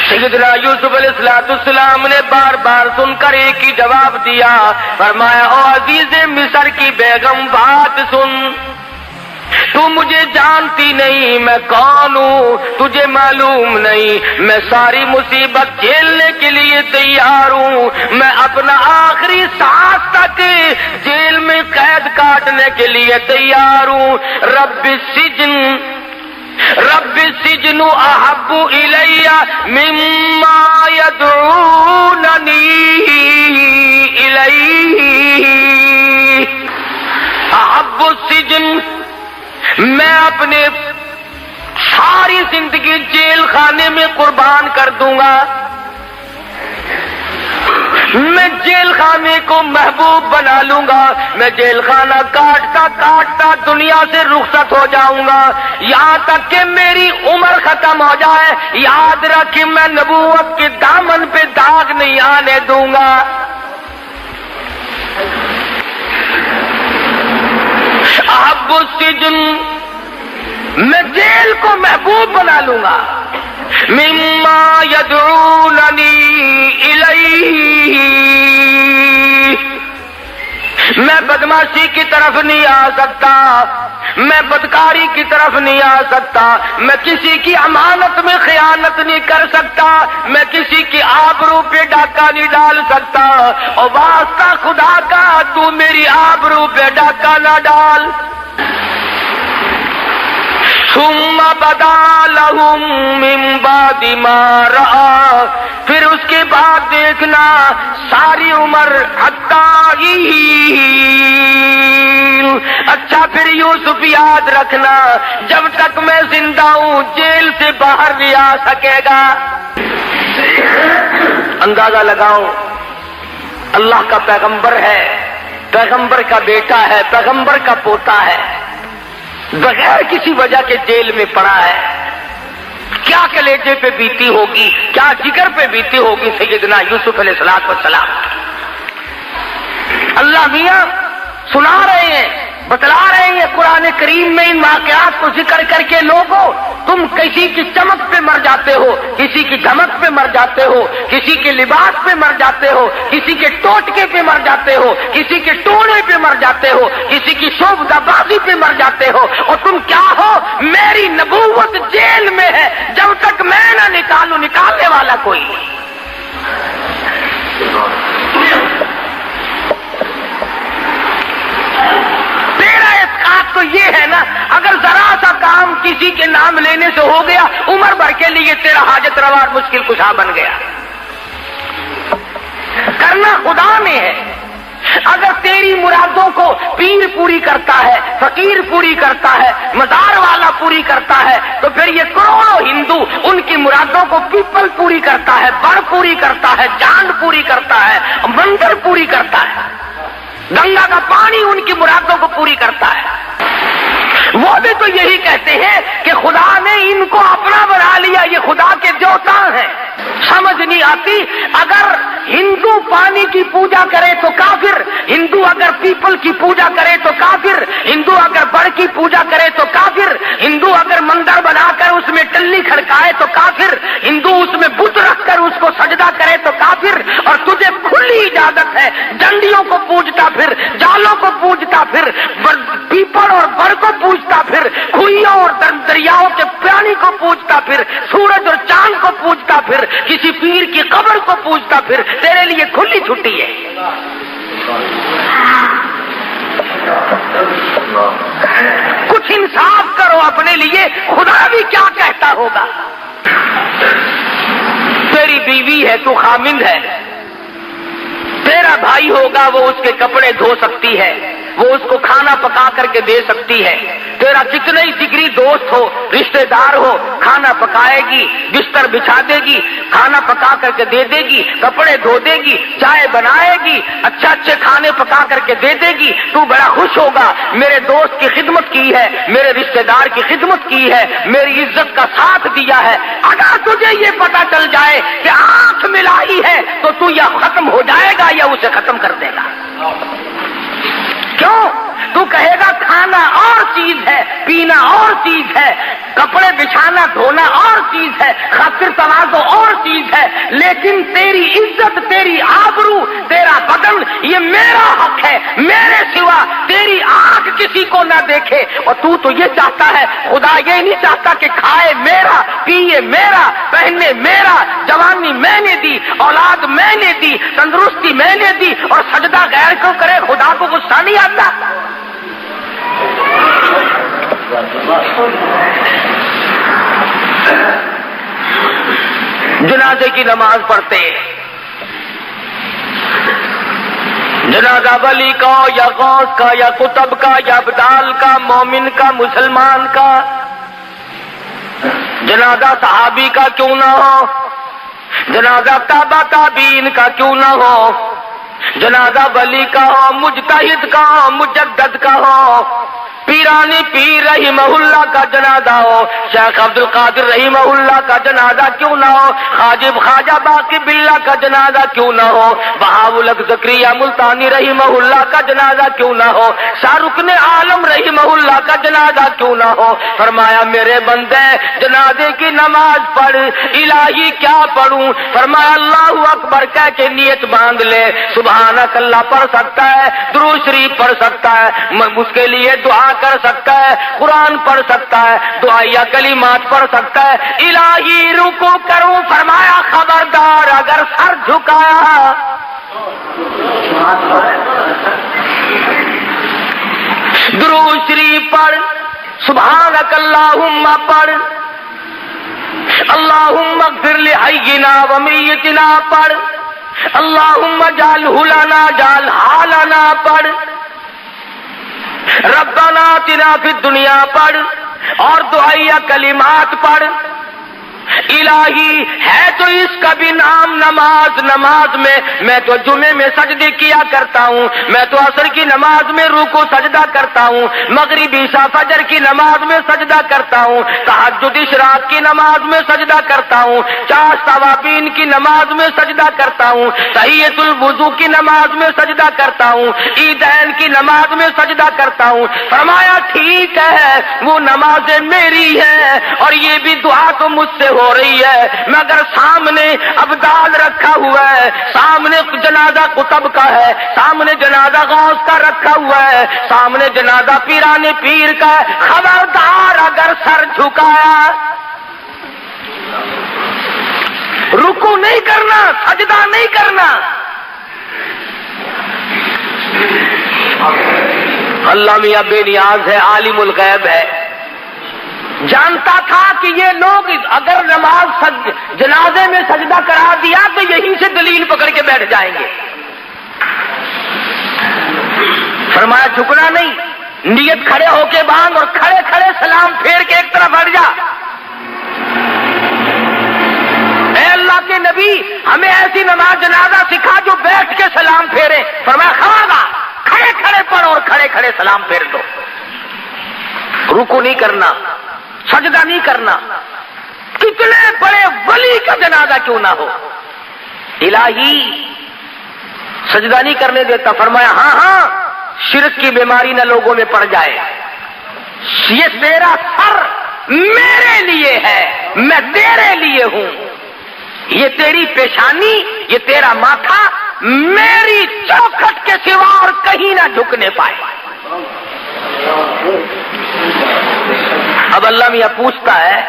سیدنا یوسف علیہ السلام نے بار بار سن کر ایک ہی جواب دیا، فرمایا او عزیز مصر کی بیگم بات سن، تو مجھے جانتی نہیں میں کون ہوں، تجھے معلوم نہیں میں ساری مصیبت جھیلنے کے لیے تیار ہوں، میں اپنا آخری سانس تک جیل میں قید کاٹنے کے لیے تیار ہوں۔ رب السجن احب الی مما یدعوننی الیہ، احب السجن، میں اپنے ساری زندگی جیل خانے میں قربان کر دوں گا، میں جیل خانے کو محبوب بنا لوں گا، میں جیل خانہ کاٹتا کاٹتا دنیا سے رخصت ہو جاؤں گا، یہاں تک کہ میری عمر ختم ہو جائے، یاد رکھ میں نبوت کے دامن پہ داغ نہیں آنے دوں گا۔ احب السجن، میں جیل کو محبوب بنا لوں گا، مما یدعوننی الیہ، میں بدماشی کی طرف نہیں آ سکتا، میں بدکاری کی طرف نہیں آ سکتا، میں کسی کی امانت میں خیانت نہیں کر سکتا، میں کسی کی آبرو پہ ڈاکہ نہیں ڈال سکتا، اور واسطہ خدا کا تو میری آبرو پہ ڈاکہ نہ ڈال۔ ثم بدا لهم من بعد ما رأى، پھر اس کے بعد دیکھنا ساری عمر حتی، اچھا پھر یوسف یاد رکھنا جب تک میں زندہ ہوں جیل سے باہر نہیں آ سکے گا۔ اندازہ لگاؤ، اللہ کا پیغمبر ہے، پیغمبر کا بیٹا ہے، پیغمبر کا پوتا ہے، بغیر کسی وجہ کے جیل میں پڑا ہے، کیا کلیجے پہ بیتی ہوگی، کیا جگر پہ بیتی ہوگی سیدنا یوسف علیہ السلام۔ اللہ میاں سنا رہے ہیں بتلا رہے ہیں قرآن کریم میں ان واقعات کو ذکر کر کے لوگوں، تم کسی کی چمک پہ مر جاتے ہو، کسی کی دھمک پہ مر جاتے ہو، کسی کے لباس پہ مر جاتے ہو، کسی کے ٹوٹکے پہ مر جاتے ہو، کسی کے ٹونے پہ مر جاتے ہو، کسی کی شوبدہ بازی پہ مر جاتے ہو، اور تم کیا ہو؟ میری نبوت جیل میں ہے، جب تک میں نہ نکالوں نکالنے والا کوئی نہیں۔ تو یہ ہے نا، اگر ذرا سا کام کسی کے نام لینے سے ہو گیا، عمر بھر کے لیے تیرا حاجت روا مشکل کشا بن گیا۔ کرنا خدا نے ہے۔ اگر تیری مرادوں کو پیر پوری کرتا ہے، فقیر پوری کرتا ہے، مزار والا پوری کرتا ہے، تو پھر یہ کروڑوں ہندو ان کی مرادوں کو پیپل پوری کرتا ہے، بڑ پوری کرتا ہے، چاند پوری کرتا ہے، مندر پوری کرتا ہے، گنگا کا پانی ان کی مرادوں کو پوری کرتا ہے۔ وہ بھی تو یہی کہتے ہیں کہ خدا نے ان کو اپنا بنا لیا، یہ خدا کے دیوتا ہیں۔ سمجھ نہیں آتی، اگر ہندو پانی کی پوجا کرے تو کافر، ہندو اگر پیپل کی پوجا کرے تو کافر، ہندو اگر بڑ کی پوجا کرے تو کافر، ہندو اگر مندر بنا کر اس میں ٹلی کھڑکائے تو کافر، ہندو اس میں بت رکھ کر اس کو سجدہ کرے تو کافر، اور تجھے کھلی اجازت ہے ڈنڈیوں کو پوجتا پھر، جالوں کو پوجتا پھر، پیپل اور بڑ کو پوجتا پھر، کھوئیوں اور دریاؤں کے پانی کو پوجتا پھر، سورج اور چاند کو پوجتا پھر، کسی پیر کی قبر کو پوجتا پھر، تیرے لیے کھلی چھٹی ہے۔ کچھ انصاف کرو اپنے لیے، خدا بھی کیا کہتا ہوگا۔ تیری بیوی ہے، تو خامند ہے، تیرا بھائی ہوگا، وہ اس کے کپڑے دھو سکتی ہے، وہ اس کو کھانا پکا کر کے دے سکتی ہے۔ تیرا کتنے ہی جگری دوست ہو، رشتہ دار ہو، کھانا پکائے گی، بستر بچھا دے گی، کھانا پکا کر کے دے دے گی، کپڑے دھو دے گی، چائے بنائے گی، اچھے کھانے پکا کر کے دے دے گی، تو بڑا خوش ہوگا، میرے دوست کی خدمت کی ہے، میرے رشتہ دار کی خدمت کی ہے، میری عزت کا ساتھ دیا ہے۔ اگر تجھے یہ پتا چل جائے کہ آنکھ ملائی ہے تو تو یا ختم ہو جائے گا یا اسے ختم کر دے گا۔ کیوں؟ تو کہے گا کھانا اور چیز ہے، پینا اور چیز ہے، کپڑے بچھانا دھونا اور چیز ہے، خاطر تواضع اور چیز ہے، لیکن تیری عزت، تیری آبرو، تیرا بدن یہ میرا حق ہے، میرے سوا تیری آنکھ کسی کو نہ دیکھے۔ اور تو یہ چاہتا ہے، خدا یہ نہیں چاہتا کہ کھائے میرا، پیے میرا، پہنے میرا، جوانی میں نے دی، اولاد میں نے دی، تندرستی میں نے دی، اور سجدہ غیر کو کرے، خدا کو غصہ نہیں آتا؟ جنازے کی نماز پڑھتے، جنازہ ولی کا یا غوث کا یا قطب کا یا ابدال کا، مومن کا، مسلمان کا، جنازہ صحابی کا کیوں نہ ہو، جنازہ تابع تابعین کا کیوں نہ ہو، جنازہ ولی کا ہو، مجتہد کا ہو، مجدد کا ہو، پیرانی پیر رحمہ اللہ کا جنازہ ہو، شیخ عبد القادر رحمہ اللہ کا جنازہ کیوں نہ ہو، حاجب خواجہ باقی باللہ کا جنازہ کیوں نہ ہو، بہاءالحق زکریا ملتانی رحمہ اللہ کا جنازہ کیوں نہ ہو، شاہ رکن عالم رحمہ اللہ کا جنازہ کیوں نہ ہو۔ فرمایا میرے بندے جنازے کی نماز پڑھ، الہی کیا پڑھوں؟ فرمایا اللہ اکبر کہہ کے نیت باندھ لے، سبحانک اللہ پڑھ سکتا ہے، درود شریف پڑھ سکتا ہے، اس کے لیے دعا کر سکتا ہے، قرآن پڑھ سکتا ہے، دعائیہ کلمات پڑھ سکتا ہے۔ الہی رکوع کروں، فرمایا خبردار اگر سر جھکایا، درود شریف پڑھ، سبحانک اللہم پڑھ، اللہم اغفر لحینا ومیتنا پڑھ، اللہم اجعلہ لنا اجعلھا لنا پڑھ، ربنا آتنا فی الدنیا پڑھ، اور دعائیہ کلمات پڑھ، الہی ہے تو اس کا بھی نام نماز میں تو جمعے میں سجدے کیا کرتا ہوں، میں تو عصر کی نماز میں رکوع سجدہ کرتا ہوں، مغرب عشاء فجر کی نماز میں سجدہ کرتا ہوں، تہجد اشراق کی نماز میں سجدہ کرتا ہوں، چاش توابین کی نماز میں سجدہ کرتا ہوں، تحیۃ الوضو کی نماز میں سجدہ کرتا ہوں، عیدین کی نماز میں سجدہ کرتا ہوں۔ فرمایا ٹھیک ہے، وہ نمازیں میری ہیں اور یہ بھی دعا تو مجھ سے ہو رہی ہے، مگر سامنے ابدال رکھا ہوا ہے، سامنے جنازہ قطب کا ہے، سامنے جنازہ غوث کا رکھا ہوا ہے، سامنے جنازہ پیران پیر کا ہے، خبردار اگر سر جھکایا، رکوع نہیں کرنا، سجدہ نہیں کرنا۔ اللہ میاں بے نیاز ہے، عالم الغیب ہے، جانتا تھا کہ یہ لوگ اگر نماز جنازے میں سجدہ کرا دیا تو یہیں سے دلیل پکڑ کے بیٹھ جائیں گے۔ فرمایا جھکنا نہیں، نیت کھڑے ہو کے باندھ اور کھڑے کھڑے سلام پھیر کے ایک طرف ہٹ جا۔ اے اللہ کے نبی، ہمیں ایسی نماز جنازہ سکھا جو بیٹھ کے سلام پھیرے۔ فرمایا خواہ کھڑے کھڑے پڑھ اور کھڑے کھڑے سلام پھیر دو، رکوع نہیں کرنا، سجدہ نہیں کرنا، کتنے بڑے ولی کا جنازہ کیوں نہ ہو، الہی سجدہ نہیں کرنے دیتا۔ فرمایا ہاں شرک کی بیماری نہ لوگوں میں پڑ جائے، یہ تیرا سر میرے لیے ہے، میں تیرے لیے ہوں، یہ تیری پیشانی، یہ تیرا ماتھا میری چوکھٹ کے سوا اور کہیں نہ جھکنے پائے۔ اب اللہ میاں پوچھتا ہے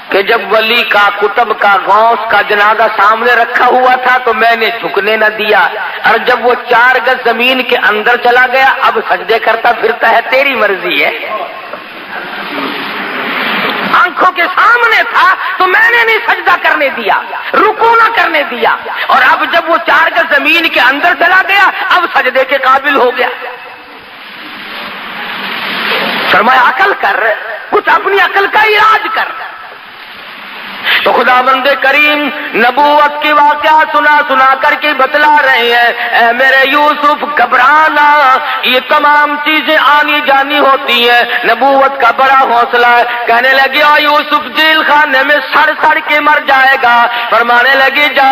کہ جب ولی کا، قطب کا، غوث کا جنازہ سامنے رکھا ہوا تھا تو میں نے جھکنے نہ دیا، اور جب وہ 4 گز زمین کے اندر چلا گیا اب سجدے کرتا پھرتا ہے، تیری مرضی ہے۔ آنکھوں کے سامنے تھا تو میں نے نہیں سجدہ کرنے دیا، رکوع نہ کرنے دیا، اور اب جب وہ 4 گز زمین کے اندر چلا گیا اب سجدے کے قابل ہو گیا۔ فرمایا عقل کر، کچھ اپنی عقل کا علاج کر۔ تو خدا بند کریم نبوت کی واقعہ سنا کر کے بتلا رہے ہیں، اے میرے یوسف گھبرانا، یہ تمام چیزیں آنی جانی ہوتی ہیں، نبوت کا بڑا حوصلہ ہے۔ کہنے لگی او یوسف جیل خانے میں سڑ کے مر جائے گا، فرمانے لگی جا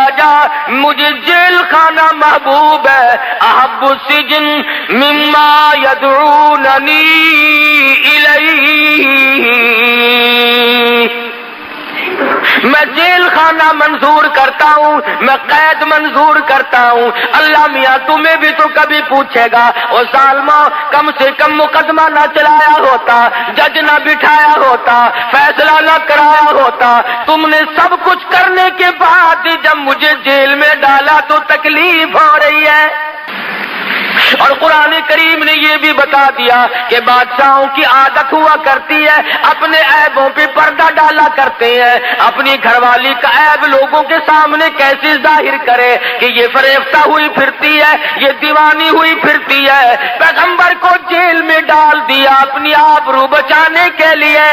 مجھے جیل خانہ محبوب ہے، احب السجن مما یدعوننی الیہ، میں جیل خانہ منظور کرتا ہوں، میں قید منظور کرتا ہوں۔ اللہ میاں تمہیں بھی تو کبھی پوچھے گا، او ظالموں کم سے کم مقدمہ نہ چلایا ہوتا، جج نہ بٹھایا ہوتا، فیصلہ نہ کرایا ہوتا، تم نے سب کچھ کرنے کے بعد جب مجھے جیل میں ڈالا تو تکلیف ہو رہی ہے۔ اور قرآن کریم نے یہ بھی بتا دیا کہ بادشاہوں کی عادت ہوا کرتی ہے اپنے عیبوں پہ پردہ ڈالا کرتے ہیں، اپنی گھر والی کا عیب لوگوں کے سامنے کیسے ظاہر کرے کہ یہ فریفتہ ہوئی پھرتی ہے، یہ دیوانی ہوئی پھرتی ہے۔ پیغمبر کو جیل میں ڈال دیا اپنی آبرو بچانے کے لیے۔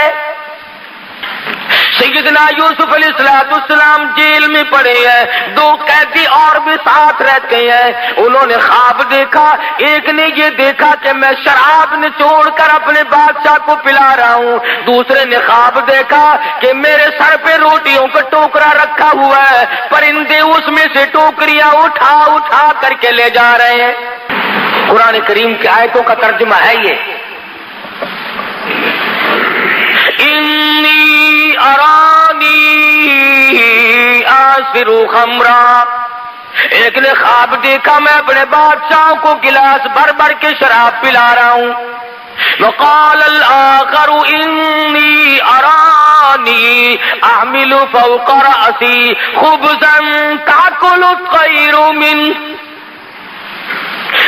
سیدنا یوسف علیہ السلام جیل میں پڑے ہیں، 2 قیدی اور بھی ساتھ رہتے ہیں، انہوں نے خواب دیکھا، ایک نے یہ دیکھا کہ میں شراب نچوڑ کر اپنے بادشاہ کو پلا رہا ہوں، دوسرے نے خواب دیکھا کہ میرے سر پہ روٹیوں کا ٹوکرا رکھا ہوا ہے، پرندے اس میں سے ٹوکریاں اٹھا کر کے لے جا رہے ہیں۔ قرآن کریم کی آیتوں کا ترجمہ ہے یہ، انی ارانی آسر خمرا، ایک نے خواب دیکھا میں اپنے بادشاہ کو گلاس بھر کے شراب پلا رہا ہوں۔ وقال الآخر انی ارانی احمل فوق رأسی خبزا تأکل الطیر منہ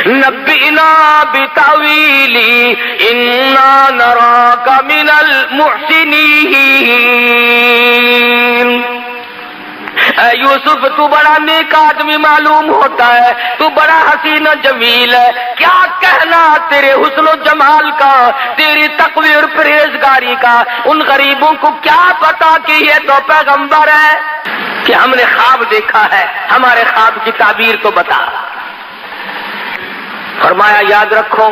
نبئنا بتاویلی انا نراک من المحسنین۔ اے یوسف تو بڑا نیک آدمی معلوم ہوتا ہے، تو بڑا حسین و جمیل ہے، کیا کہنا تیرے حسن و جمال کا، تیری تقوی اور پرہیزگاری کا، ان غریبوں کو کیا پتا کہ یہ تو پیغمبر ہے، کہ ہم نے خواب دیکھا ہے، ہمارے خواب کی تعبیر تو بتا۔ فرمایا یاد رکھو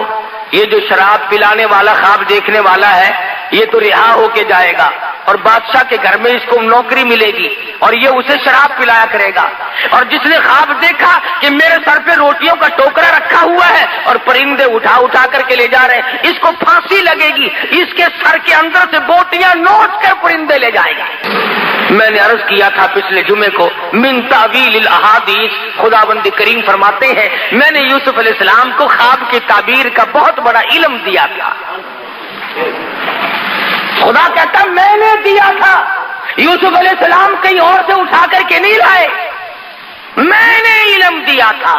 یہ جو شراب پلانے والا خواب دیکھنے والا ہے یہ تو رہا ہو کے جائے گا، اور بادشاہ کے گھر میں اس کو نوکری ملے گی اور یہ اسے شراب پلایا کرے گا، اور جس نے خواب دیکھا کہ میرے سر پہ روٹیوں کا ٹوکرا رکھا ہوا ہے اور پرندے اٹھا اٹھا کر کے لے جا رہے ہیں، اس کو پھانسی لگے گی، اس کے سر کے اندر سے بوٹیاں نوچ کر پرندے لے جائے گا۔ میں نے عرض کیا تھا پچھلے جمعے کو، من تعویل الاحادیث، خداوند کریم فرماتے ہیں میں نے یوسف علیہ السلام کو خواب کی تعبیر کا بہت بڑا علم دیا تھا۔ خدا کہتا میں نے دیا تھا، یوسف علیہ السلام کہیں اور سے اٹھا کر کے نہیں لائے، میں نے علم دیا تھا۔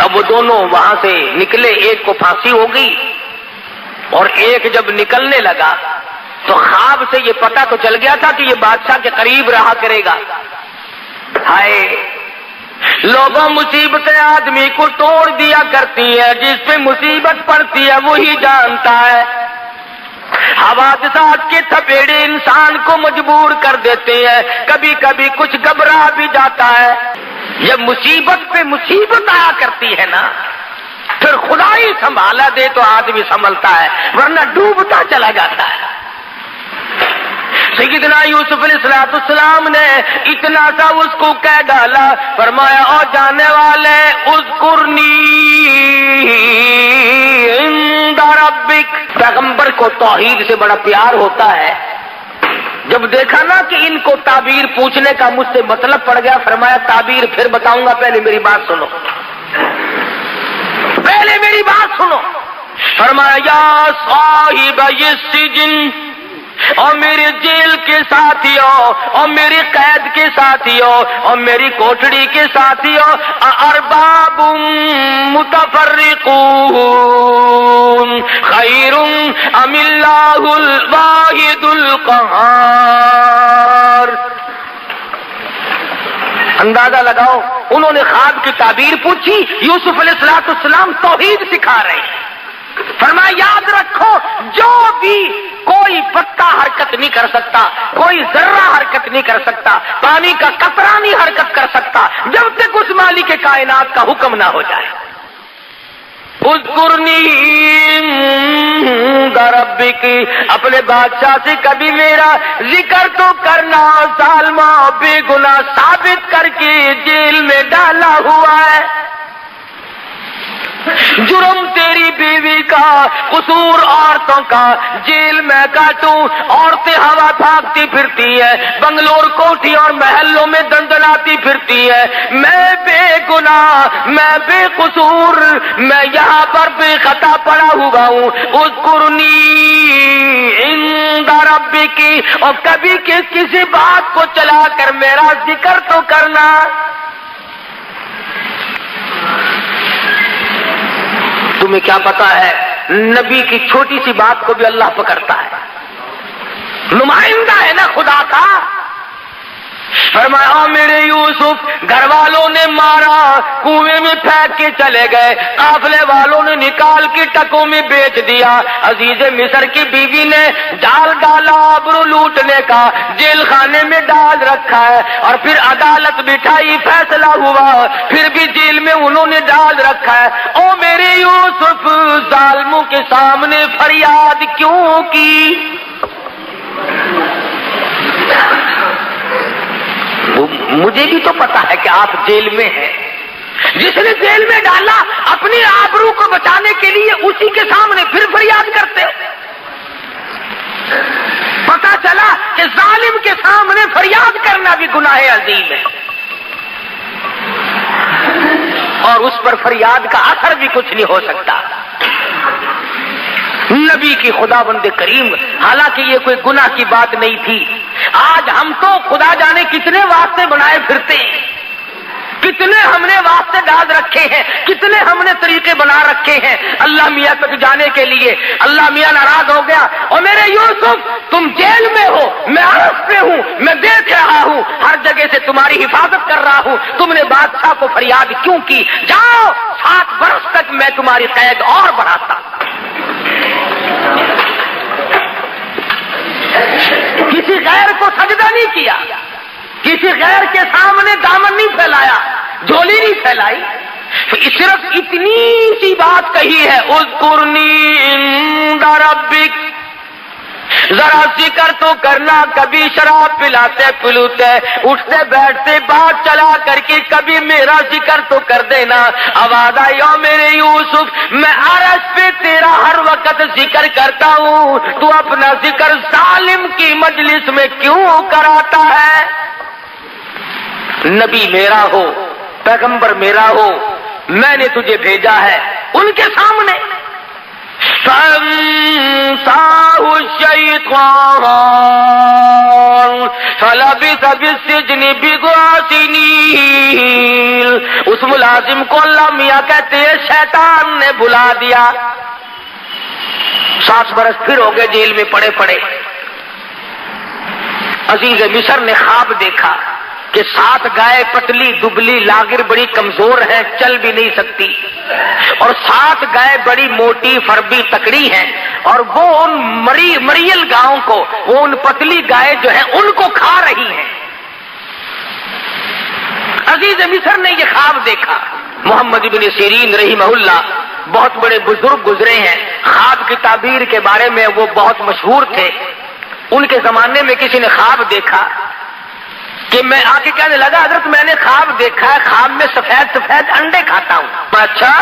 اب وہ دونوں وہاں سے نکلے، ایک کو پھانسی ہو گئی اور ایک جب نکلنے لگا تو خواب سے یہ پتہ تو چل گیا تھا کہ یہ بادشاہ کے قریب رہا کرے گا۔ ہائے لوگوں مصیبتیں آدمی کو توڑ دیا کرتی ہیں، جس پہ مصیبت پڑتی ہے وہی جانتا ہے۔ حوادثات کے تھپیڑے انسان کو مجبور کر دیتے ہیں، کبھی کبھی کچھ گھبرا بھی جاتا ہے۔ جب مصیبت پہ مصیبت آیا کرتی ہے نا پھر خدا ہی سنبھالا دے تو آدمی سنبھلتا ہے، ورنہ ڈوبتا چلا جاتا ہے۔ سیدنا یوسف علیہ السلام نے اتنا سا اس کو کہہ ڈالا، فرمایا او جانے والے اذکرنی عند ربک۔ پیغمبر کو توحید سے بڑا پیار ہوتا ہے، جب دیکھا نا کہ ان کو تعبیر پوچھنے کا مجھ سے مطلب پڑ گیا، فرمایا تعبیر پھر بتاؤں گا، پہلے میری بات سنو، پہلے میری بات سنو۔ فرمایا یا صاحب السجن، اور میری جیل کے ساتھیوں اور میری قید کے ساتھیوں اور میری کوٹڑی کے ساتھیوں، ارباب متفرقون خیر ام اللہ الواحد القہار۔ اندازہ لگاؤ، انہوں نے خواب کی تعبیر پوچھی، یوسف علیہ السلام توحید سکھا رہے ہیں۔ فرمایا یاد رکھو جو بھی کوئی پتا حرکت نہیں کر سکتا، کوئی ذرہ حرکت نہیں کر سکتا، پانی کا قطرہ نہیں حرکت کر سکتا جب تک اس مالک کائنات کا حکم نہ ہو جائے۔ اذکرنی عند ربک، اپنے بادشاہ سے کبھی میرا ذکر تو کرنا، ظالمہ بے گناہ ثابت کر کے جیل میں ڈالا ہوا ہے، جرم تیری بیوی کا، قصور عورتوں کا، جیل میں کاٹوں، عورتیں ہوا بھاگتی پھرتی ہے، بنگلور کوٹھی اور محلوں میں دندناتی پھرتی ہے، میں بے گناہ، میں بے قصور، میں یہاں پر بے خطا پڑا ہوا ہوں۔ اذکرنی عند ربک، اور کبھی کسی بات کو چلا کر میرا ذکر تو کرنا۔ تمہیں کیا پتا ہے نبی کی چھوٹی سی بات کو بھی اللہ پکڑتا ہے، نمائندہ ہے نا خدا کا۔ فرمایا میرے یوسف گھر والوں نے مارا، کنویں میں پھینک کے چلے گئے، قافلے والوں نے نکال کے ٹکوں میں بیچ دیا، عزیز مصر کی بیوی نے ڈال ڈالا آبرو لوٹنے کا، جیل خانے میں ڈال رکھا ہے، اور پھر عدالت بٹھائی، فیصلہ ہوا، پھر بھی جیل میں انہوں نے ڈال رکھا ہے۔ او میرے یوسف ظالموں کے سامنے فریاد کیوں کی؟ مجھے بھی تو پتا ہے کہ آپ جیل میں ہیں، جس نے جیل میں ڈالا اپنی آبرو کو بچانے کے لیے اسی کے سامنے پھر فریاد کرتے ہو۔ پتا چلا کہ ظالم کے سامنے فریاد کرنا بھی گناہ عظیم ہے، اور اس پر فریاد کا اثر بھی کچھ نہیں ہو سکتا۔ نبی کی خداوند کریم، حالانکہ یہ کوئی گناہ کی بات نہیں تھی، آج ہم تو خدا جانے کتنے واسطے بنائے پھرتے ہیں، کتنے ہم نے واسطے راستے ڈال رکھے ہیں, کتنے ہم نے طریقے بنا رکھے ہیں اللہ میاں تک جانے کے لیے. اللہ میاں ناراض ہو گیا, اور میرے یوسف تم جیل میں ہو, میں عرش پہ ہوں, میں دیکھ رہا ہوں, ہر جگہ سے تمہاری حفاظت کر رہا ہوں, تم نے بادشاہ کو فریاد کیوں کی؟ جاؤ 7 برس تک میں تمہاری قید اور بڑھاتا. کسی غیر کو سجدہ نہیں کیا, کسی غیر کے سامنے دامن نہیں پھیلایا, جھولی نہیں پھیلائی, صرف اتنی سی بات کہی ہے, اذکرنی عند ربک, ذرا ذکر تو کرنا. کبھی شراب پلاتے پلوتے اٹھتے بیٹھتے بات چلا کر کے کبھی میرا ذکر تو کر دینا. آواز آئی او میرے یوسف, میں عرش پہ تیرا ہر وقت ذکر کرتا ہوں, تو اپنا ذکر ظالم کی مجلس میں کیوں کراتا ہے؟ نبی میرا ہو, پیغمبر میرا ہو, میں نے تجھے بھیجا ہے ان کے سامنے. فَأَنسَاهُ الشَّيْطَانُ فَلَبِثَ فِي السِّجْنِ بِضْعَ سِنِينَ. اس ملازم کو اللہ میاں کہتے ہیں شیطان نے بلا دیا, 7 برس پھر ہو گئے جیل میں پڑے پڑے. عزیز مصر نے خواب دیکھا کہ 7 گائے پتلی دبلی لاغر بڑی کمزور ہیں, چل بھی نہیں سکتی, اور 7 گائے بڑی موٹی فربی تکڑی ہیں, اور وہ ان مریل گاؤں کو, وہ ان پتلی گائے جو ہیں ان کو کھا رہی ہیں. عزیز مصر نے یہ خواب دیکھا. محمد ابن سیرین رحمہ اللہ بہت بڑے بزرگ گزرے ہیں, خواب کی تعبیر کے بارے میں وہ بہت مشہور تھے. ان کے زمانے میں کسی نے خواب دیکھا کہ میں آ کے کہنے لگا حضرت میں نے خواب دیکھا ہے, خواب میں سفید سفید انڈے کھاتا ہوں. اچھا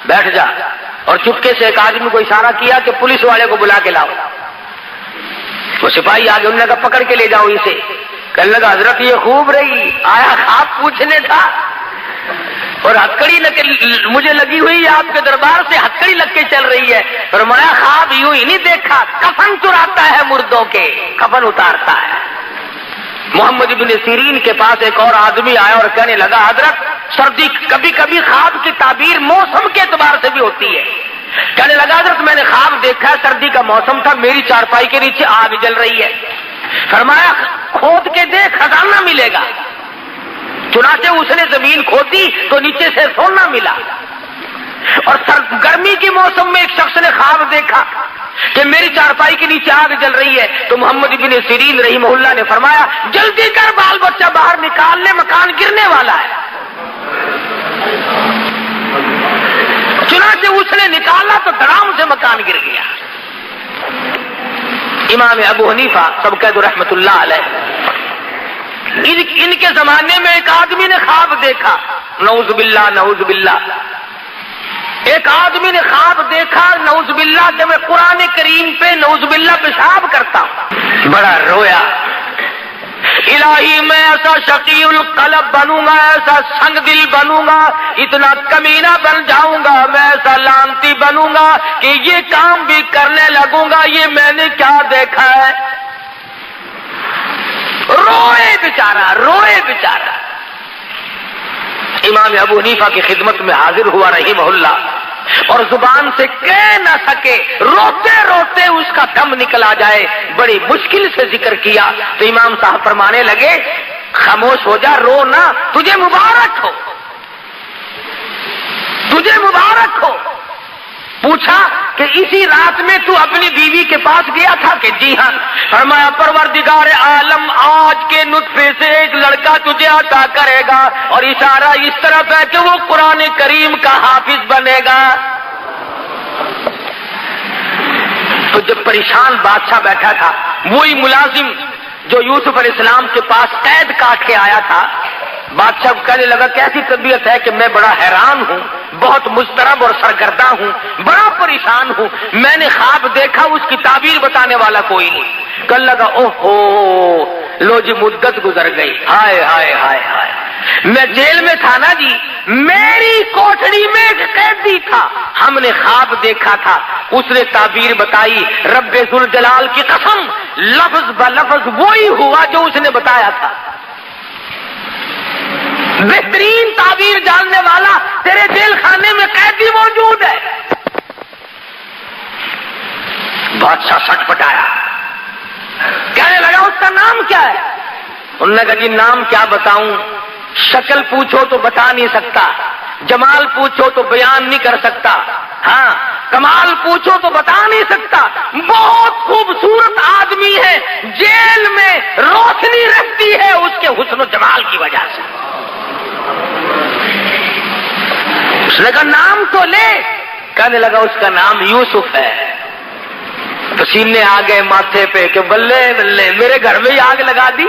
بیٹھ جا, اور چپکے سے ایک آدمی کو اشارہ کیا کہ پولیس والے کو بلا کے لاؤ. وہ سپاہی آگے انہوں نے کہا پکڑ کے لے جاؤ اسے. کہنے لگا حضرت یہ خوب رہی, آیا خواب پوچھنے تھا, اور ہتکڑی مجھے لگی ہوئی آپ کے دربار سے ہتکڑی لگ کے چل رہی ہے. فرمایا خواب یوں ہی نہیں دیکھا, کفن چراتا ہے مردوں کے, کفن اتارتا ہے. محمد ابن سیرین کے پاس ایک اور آدمی آیا اور کہنے لگا حضرت سردی, کبھی کبھی خواب کی تعبیر موسم کے اعتبار سے بھی ہوتی ہے. کہنے لگا حضرت میں نے خواب دیکھا, سردی کا موسم تھا, میری چارپائی کے نیچے آگ جل رہی ہے. فرمایا کھود کے دیکھ خزانہ ملے گا. چنانچہ اس نے زمین کھودی تو نیچے سے سونا ملا. اور گرمی کے موسم میں ایک شخص نے خواب دیکھا کہ میری چارپائی کے نیچے آگ جل رہی ہے. تو محمد ابن سیرین رحمہ اللہ نے فرمایا جلدی کر بال بچہ باہر نکال لے, مکان گرنے والا ہے. چنانچہ اس نے نکالا تو دھڑام سے مکان گر گیا. امام ابو حنیفہ سب کہہ دو رحمت اللہ علیہ, ان کے زمانے میں ایک آدمی نے خواب دیکھا, نعوذ باللہ نعوذ باللہ, ایک آدمی نے خواب دیکھا نعوذ باللہ کہ میں قرآن کریم پہ نعوذ باللہ پیشاب کرتا ہوں. بڑا رویا, الہی میں ایسا شقی القلب بنوں گا, ایسا سنگ دل بنوں گا, اتنا کمینہ بن جاؤں گا, میں ایسا لانتی بنوں گا کہ یہ کام بھی کرنے لگوں گا. یہ میں نے کیا دیکھا ہے؟ روئے بیچارہ, روئے بیچارہ. امام ابو حنیفہ کی خدمت میں حاضر ہوا رحمہ اللہ, اور زبان سے کہہ نہ سکے, روتے روتے اس کا دم نکل آ جائے, بڑی مشکل سے ذکر کیا. تو امام صاحب فرمانے لگے خاموش ہو جا, رو نہ, تجھے مبارک ہو, تجھے مبارک ہو. پوچھا کہ اسی رات میں تو اپنی بیوی کے پاس گیا تھا کہ جی ہاں. فرمایا پروردگار عالم آج کے نطفے سے ایک لڑکا تجھے عطا کرے گا, اور اشارہ اس طرف ہے کہ وہ قرآن کریم کا حافظ بنے گا. تو جب پریشان بادشاہ بیٹھا تھا, وہی ملازم جو یوسف علیہ السلام کے پاس قید کاٹ کے آیا تھا, بادشاہ کو کہنے لگا کیسی طبیعت ہے کہ میں بڑا حیران ہوں, بہت مضطرب اور سرگردہ ہوں, بڑا پریشان ہوں, میں نے خواب دیکھا, اس کی تعبیر بتانے والا کوئی نہیں. کہنے لگا اوہو لو جی مدت گزر گئی, ہائے ہائے ہائے ہائے, میں جیل میں تھا نا جی, میری کوٹڑی میں ایک قیدی تھا, ہم نے خواب دیکھا تھا, اس نے تعبیر بتائی, رب ذوالجلال کی قسم لفظ بلفظ وہی ہوا جو اس نے بتایا تھا. بہترین تعبیر جاننے والا تیرے جیل خانے میں قیدی موجود ہے۔ بادشاہ سٹ پٹایا، کہنے لگا اس کا نام کیا ہے؟ انہوں نے کہا جی نام کیا بتاؤں، شکل پوچھو تو بتا نہیں سکتا، جمال پوچھو تو بیان نہیں کر سکتا، ہاں کمال پوچھو تو بتا نہیں سکتا، بہت خوبصورت آدمی ہے، جیل میں روشنی رہتی ہے اس کے حسن و جمال کی وجہ سے۔ اس نے کہا نام تو لے، کہنے لگا اس کا نام یوسف ہے۔ پسینے آ گئے ماتھے پہ کہ بلے بلے میرے گھر میں ہی آگ لگا دی،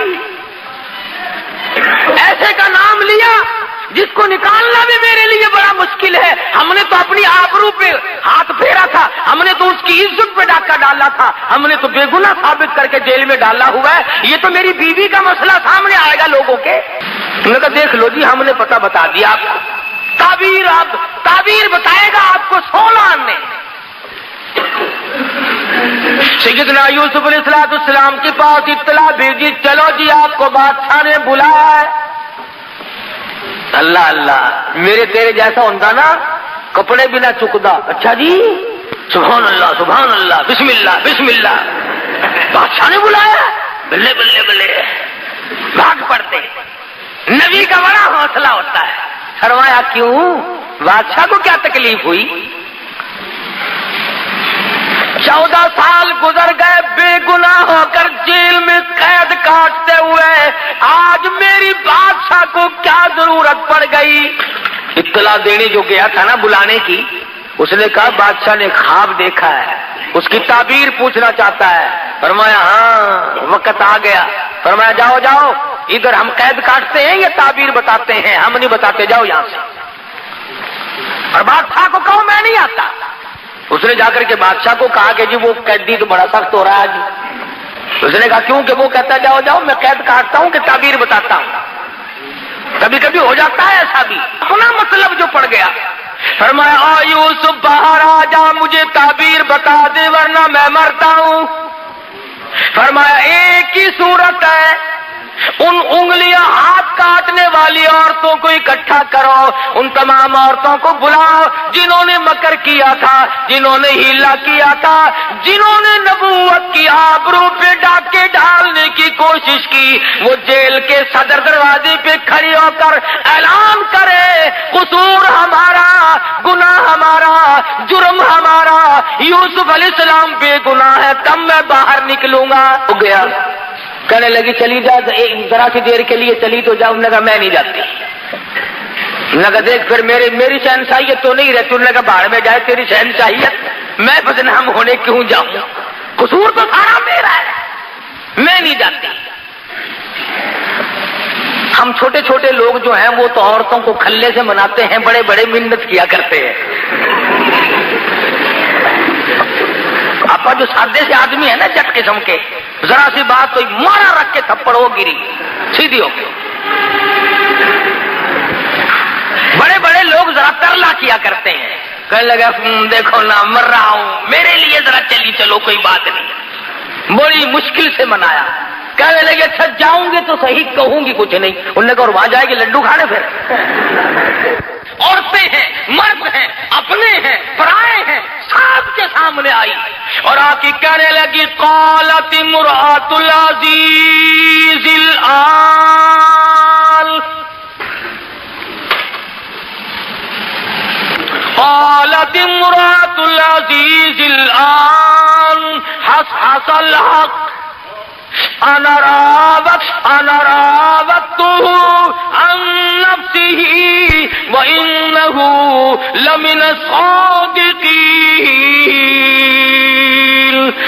ایسے کا نام لیا جس کو نکالنا بھی میرے لیے بڑا مشکل ہے۔ ہم نے تو اپنی آبرو پہ ہاتھ پھیرا تھا، ہم نے تو اس کی عزت پہ ڈاکہ ڈالا تھا، ہم نے تو بے گناہ ثابت کر کے جیل میں ڈالا ہوا ہے، یہ تو میری بیوی کا مسئلہ سامنے آئے گا لوگوں کے۔ انہوں نے کہا دیکھ لو جی ہم نے پتہ بتا دیا آپ کو، تعبیر بتائے گا آپ کو 16 نے۔ سیدنا یوسف علیہ السلام کے پاس اطلاع بھیجی، چلو جی آپ کو بادشاہ نے بلایا ہے۔ اللہ اللہ، میرے تیرے جیسا ہوتا نا کپڑے بھی نہ چکتا، اچھا جی سبحان اللہ سبحان اللہ بسم اللہ بسم اللہ، بادشاہ نے بلایا، بلے بلے بلے بھاگ پڑتے۔ نبی کا بڑا حوصلہ ہوتا ہے۔ فرمایا کیوں، بادشاہ کو کیا تکلیف ہوئی؟ 14 سال گزر گئے بے گناہ ہو کر جیل میں قید کاٹتے ہوئے، آج میری بادشاہ کو کیا ضرورت پڑ گئی؟ اطلاع دینے جو گیا تھا نا بلانے کی، اس نے کہا بادشاہ نے خواب دیکھا ہے، اس کی تعبیر پوچھنا چاہتا ہے۔ فرمایا ہاں وقت آ گیا۔ فرمایا جاؤ جاؤ، ادھر ہم قید کاٹتے ہیں یا تعبیر بتاتے ہیں؟ ہم نہیں بتاتے، جاؤ یہاں سے۔ اور بادشاہ کو کہو میں نہیں آتا۔ اس نے جا کر کے بادشاہ کو کہا کہ جی وہ قیدی تو بڑا سخت ہو رہا ہے جی۔ اس نے کہا کیوں؟ کہ وہ کہتا ہے جاؤ جاؤ میں قید کاٹتا ہوں کہ تعبیر بتاتا ہوں۔ کبھی کبھی ہو جاتا ہے ایسا بھی، اپنا مطلب جو پڑ گیا۔ فرمایا آ یوسف باہر آ جا، مجھے تعبیر بتا دے ورنہ میں مرتا ہوں۔ فرمایا ایک ہی صورت ہے، ان انگلیاں ہاتھ کاٹنے والی عورتوں کو اکٹھا کرو، ان تمام عورتوں کو بلاؤ جنہوں نے مکر کیا تھا، جنہوں نے ہیلا کیا تھا، جنہوں نے نبوت کی آبرو پہ ڈاکے ڈالنے کی کوشش کی، وہ جیل کے صدر دروازے پہ کھڑی ہو کر اعلان کرے قصور ہمارا، گناہ ہمارا، جرم ہمارا، یوسف علیہ السلام بے گناہ ہے، تب میں باہر نکلوں گا۔ ہو گیا، کہنے لگی چلی جا، ذرا سی دیر کے لیے چلی تو جاؤ۔ انہوں نے کہا میں نہیں جاتی۔ انہوں نے کہا دیکھ پھر میری شہنشاہیت تو نہیں رہتی۔ انہوں نے کہا باہر میں جائے تیری شہنشاہیت، میں بدنام ہونے کیوں جاؤں؟ قصور تو سارا میرا ہے، میں نہیں جاتی۔ ہم چھوٹے چھوٹے لوگ جو ہیں وہ تو عورتوں کو کھلے سے مناتے ہیں، بڑے بڑے منت کیا کرتے ہیں۔ آپ جو سادے سے آدمی ہے نا جٹ قسم کے، ذرا سی بات تو مارا رکھ کے تھپڑ ہو گری سیدھی ہو کے۔ بڑے بڑے لوگ ذرا ترلا کیا کرتے ہیں، کہنے لگا دیکھو نا مر رہا ہوں، میرے لیے ذرا چلی چلو کوئی بات نہیں۔ بڑی مشکل سے منایا۔ کہنے لگے اچھا جاؤں گے تو صحیح، کہوں گی کچھ نہیں۔ انہوں نے کہا اور وہاں جائے گی لڈو کھانے پھر؟ عورتیں ہیں، مرد ہیں، اپنے ہیں، پرائے ہیں، سب کے سامنے آئی اور آ کے کہنے لگی قالت امرأۃ العزیز الآن، قالت امرأۃ العزیز الآن حصحص الحق انا راودته عن نفسه وانه لمن الصادقین۔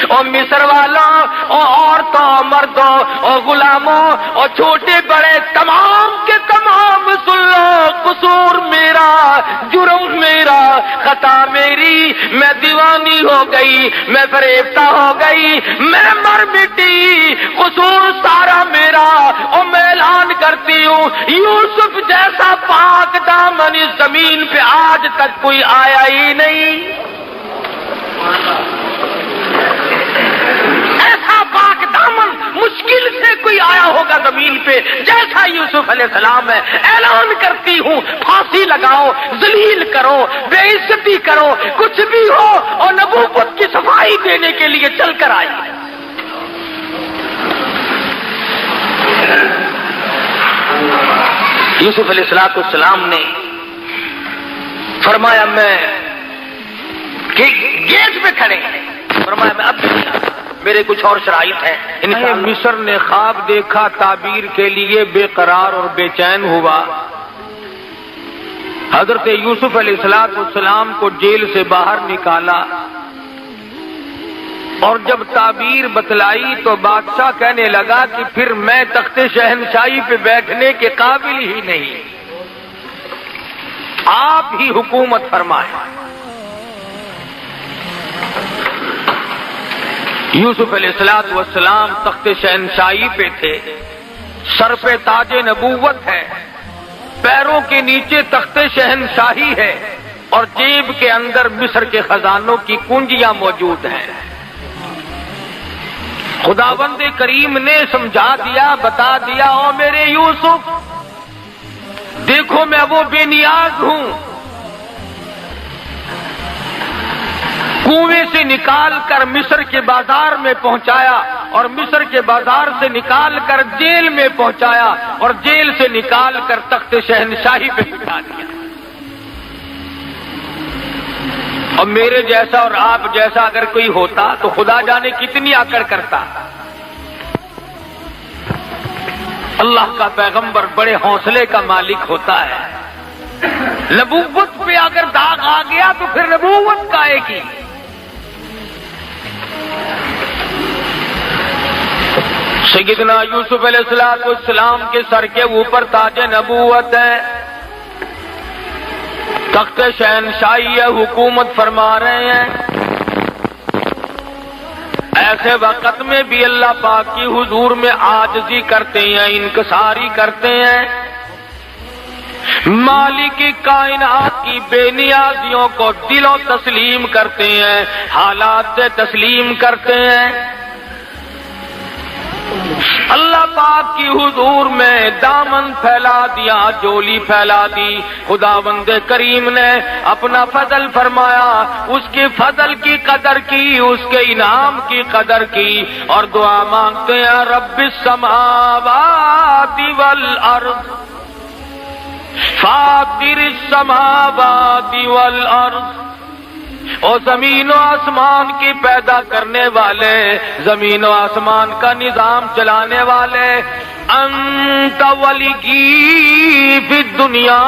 اور مصر والوں اور عورتوں، مردوں اور غلاموں اور چھوٹے بڑے تمام کے تمام سن لو، قصور میرا، جرم میرا، خطا میری، میں دیوانی ہو گئی، میں فریفتہ ہو گئی، میں مر مٹی، قصور سارا میرا۔ اور میں اعلان کرتی ہوں یوسف جیسا پاک دامن اس زمین پہ آج تک کوئی آیا ہی نہیں۔ ایسا پاک دامن مجھ مشکل سے کوئی آیا ہوگا زمین پہ جیسا یوسف علیہ السلام ہے، اعلان کرتی ہوں پھانسی لگاؤ، ذلیل کرو، بے عزتی کرو، کچھ بھی ہو، اور نبوت کی صفائی دینے کے لیے چل کر آئی۔ یوسف علیہ السلام نے فرمایا میں گیٹ پہ کھڑے ہیں، فرمایا میں اب نہیں آتا، میرے کچھ اور شرائط ہیں۔ مصر نے خواب دیکھا، تعبیر کے لیے بے قرار اور بے چین ہوا۔ حضرت یوسف علیہ السلام کو جیل سے باہر نکالا، اور جب تعبیر بتلائی تو بادشاہ کہنے لگا کہ پھر میں تخت شہنشاہی پہ بیٹھنے کے قابل ہی نہیں، آپ ہی حکومت فرمائیں۔ یوسف علیہ السلام تخت شہنشاہی پہ تھے، سر پہ تاج نبوت ہے، پیروں کے نیچے تخت شہنشاہی ہے، اور جیب کے اندر مصر کے خزانوں کی کنجیاں موجود ہیں۔ خداوند کریم نے سمجھا دیا، بتا دیا، او میرے یوسف دیکھو میں وہ بے نیاز ہوں، کنویں سے نکال کر مصر کے بازار میں پہنچایا، اور مصر کے بازار سے نکال کر جیل میں پہنچایا، اور جیل سے نکال کر تخت شہنشاہی پہ بٹھا دیا۔ اور میرے جیسا اور آپ جیسا اگر کوئی ہوتا تو خدا جانے کتنی آکڑ کرتا۔ اللہ کا پیغمبر بڑے حوصلے کا مالک ہوتا ہے، نبوت پہ اگر داغ آ گیا تو پھر نبوت کا ایک ہی۔ سیدنا یوسف علیہ السلام کے سر کے اوپر تاج نبوت ہے، تخت شہنشاہی ہے، حکومت فرما رہے ہیں۔ ایسے وقت میں بھی اللہ پاک کی حضور میں عاجزی کرتے ہیں، انکساری کرتے ہیں، مالک کائنات کی بے نیازیوں کو دلوں تسلیم کرتے ہیں، حالات سے تسلیم کرتے ہیں۔ اللہ پاک کی حضور میں دامن پھیلا دیا، جولی پھیلا دی۔ خداوند کریم نے اپنا فضل فرمایا، اس کے فضل کی قدر کی، اس کے انعام کی قدر کی، اور دعا مانگتے ہیں رب السماوات والارض فاطر السماوات والارض، اور زمین و آسمان کی پیدا کرنے والے، زمین و آسمان کا نظام چلانے والے، انت ولی فی الدنیا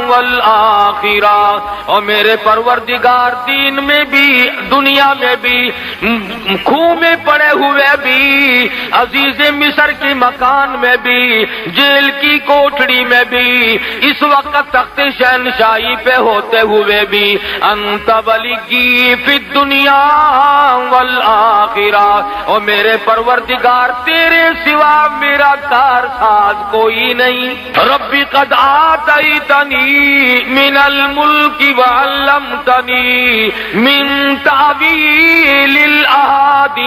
والآخرہ، اور میرے پروردگار دین میں بھی دنیا میں بھی، خون میں پڑے ہوئے بھی، عزیز مصر کے مکان میں بھی، جیل کی کوٹڑی میں بھی، اس وقت تخت شہنشاہی پہ ہوتے ہوئے بھی، انت ولی فی الدنیا والآخرہ، اور میرے پروردگار تیرے سوا میرا کارساز کوئی نہیں۔ ربی قد آتیتنی من الملک وعلمتنی من تعویل الاحادیث،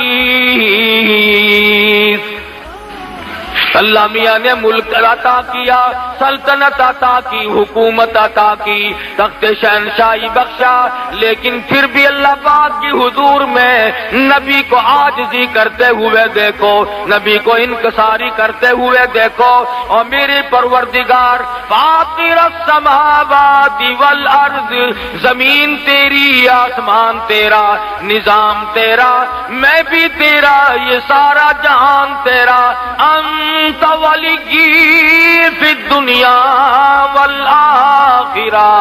اللہ میاں نے ملک عطا کیا، سلطنت عطا کی، حکومت عطا کی، تخت شہنشاہی بخشا، لیکن پھر بھی اللہ پاک کی حضور میں نبی کو عاجزی کرتے ہوئے دیکھو، نبی کو انکساری کرتے ہوئے دیکھو۔ اور میرے پروردگار فاطر السماوات والارض، زمین تیری، آسمان تیرا، نظام تیرا، میں بھی تیرا، یہ سارا جہان تیرا، انت ولی فی الدنیا والآخرہ،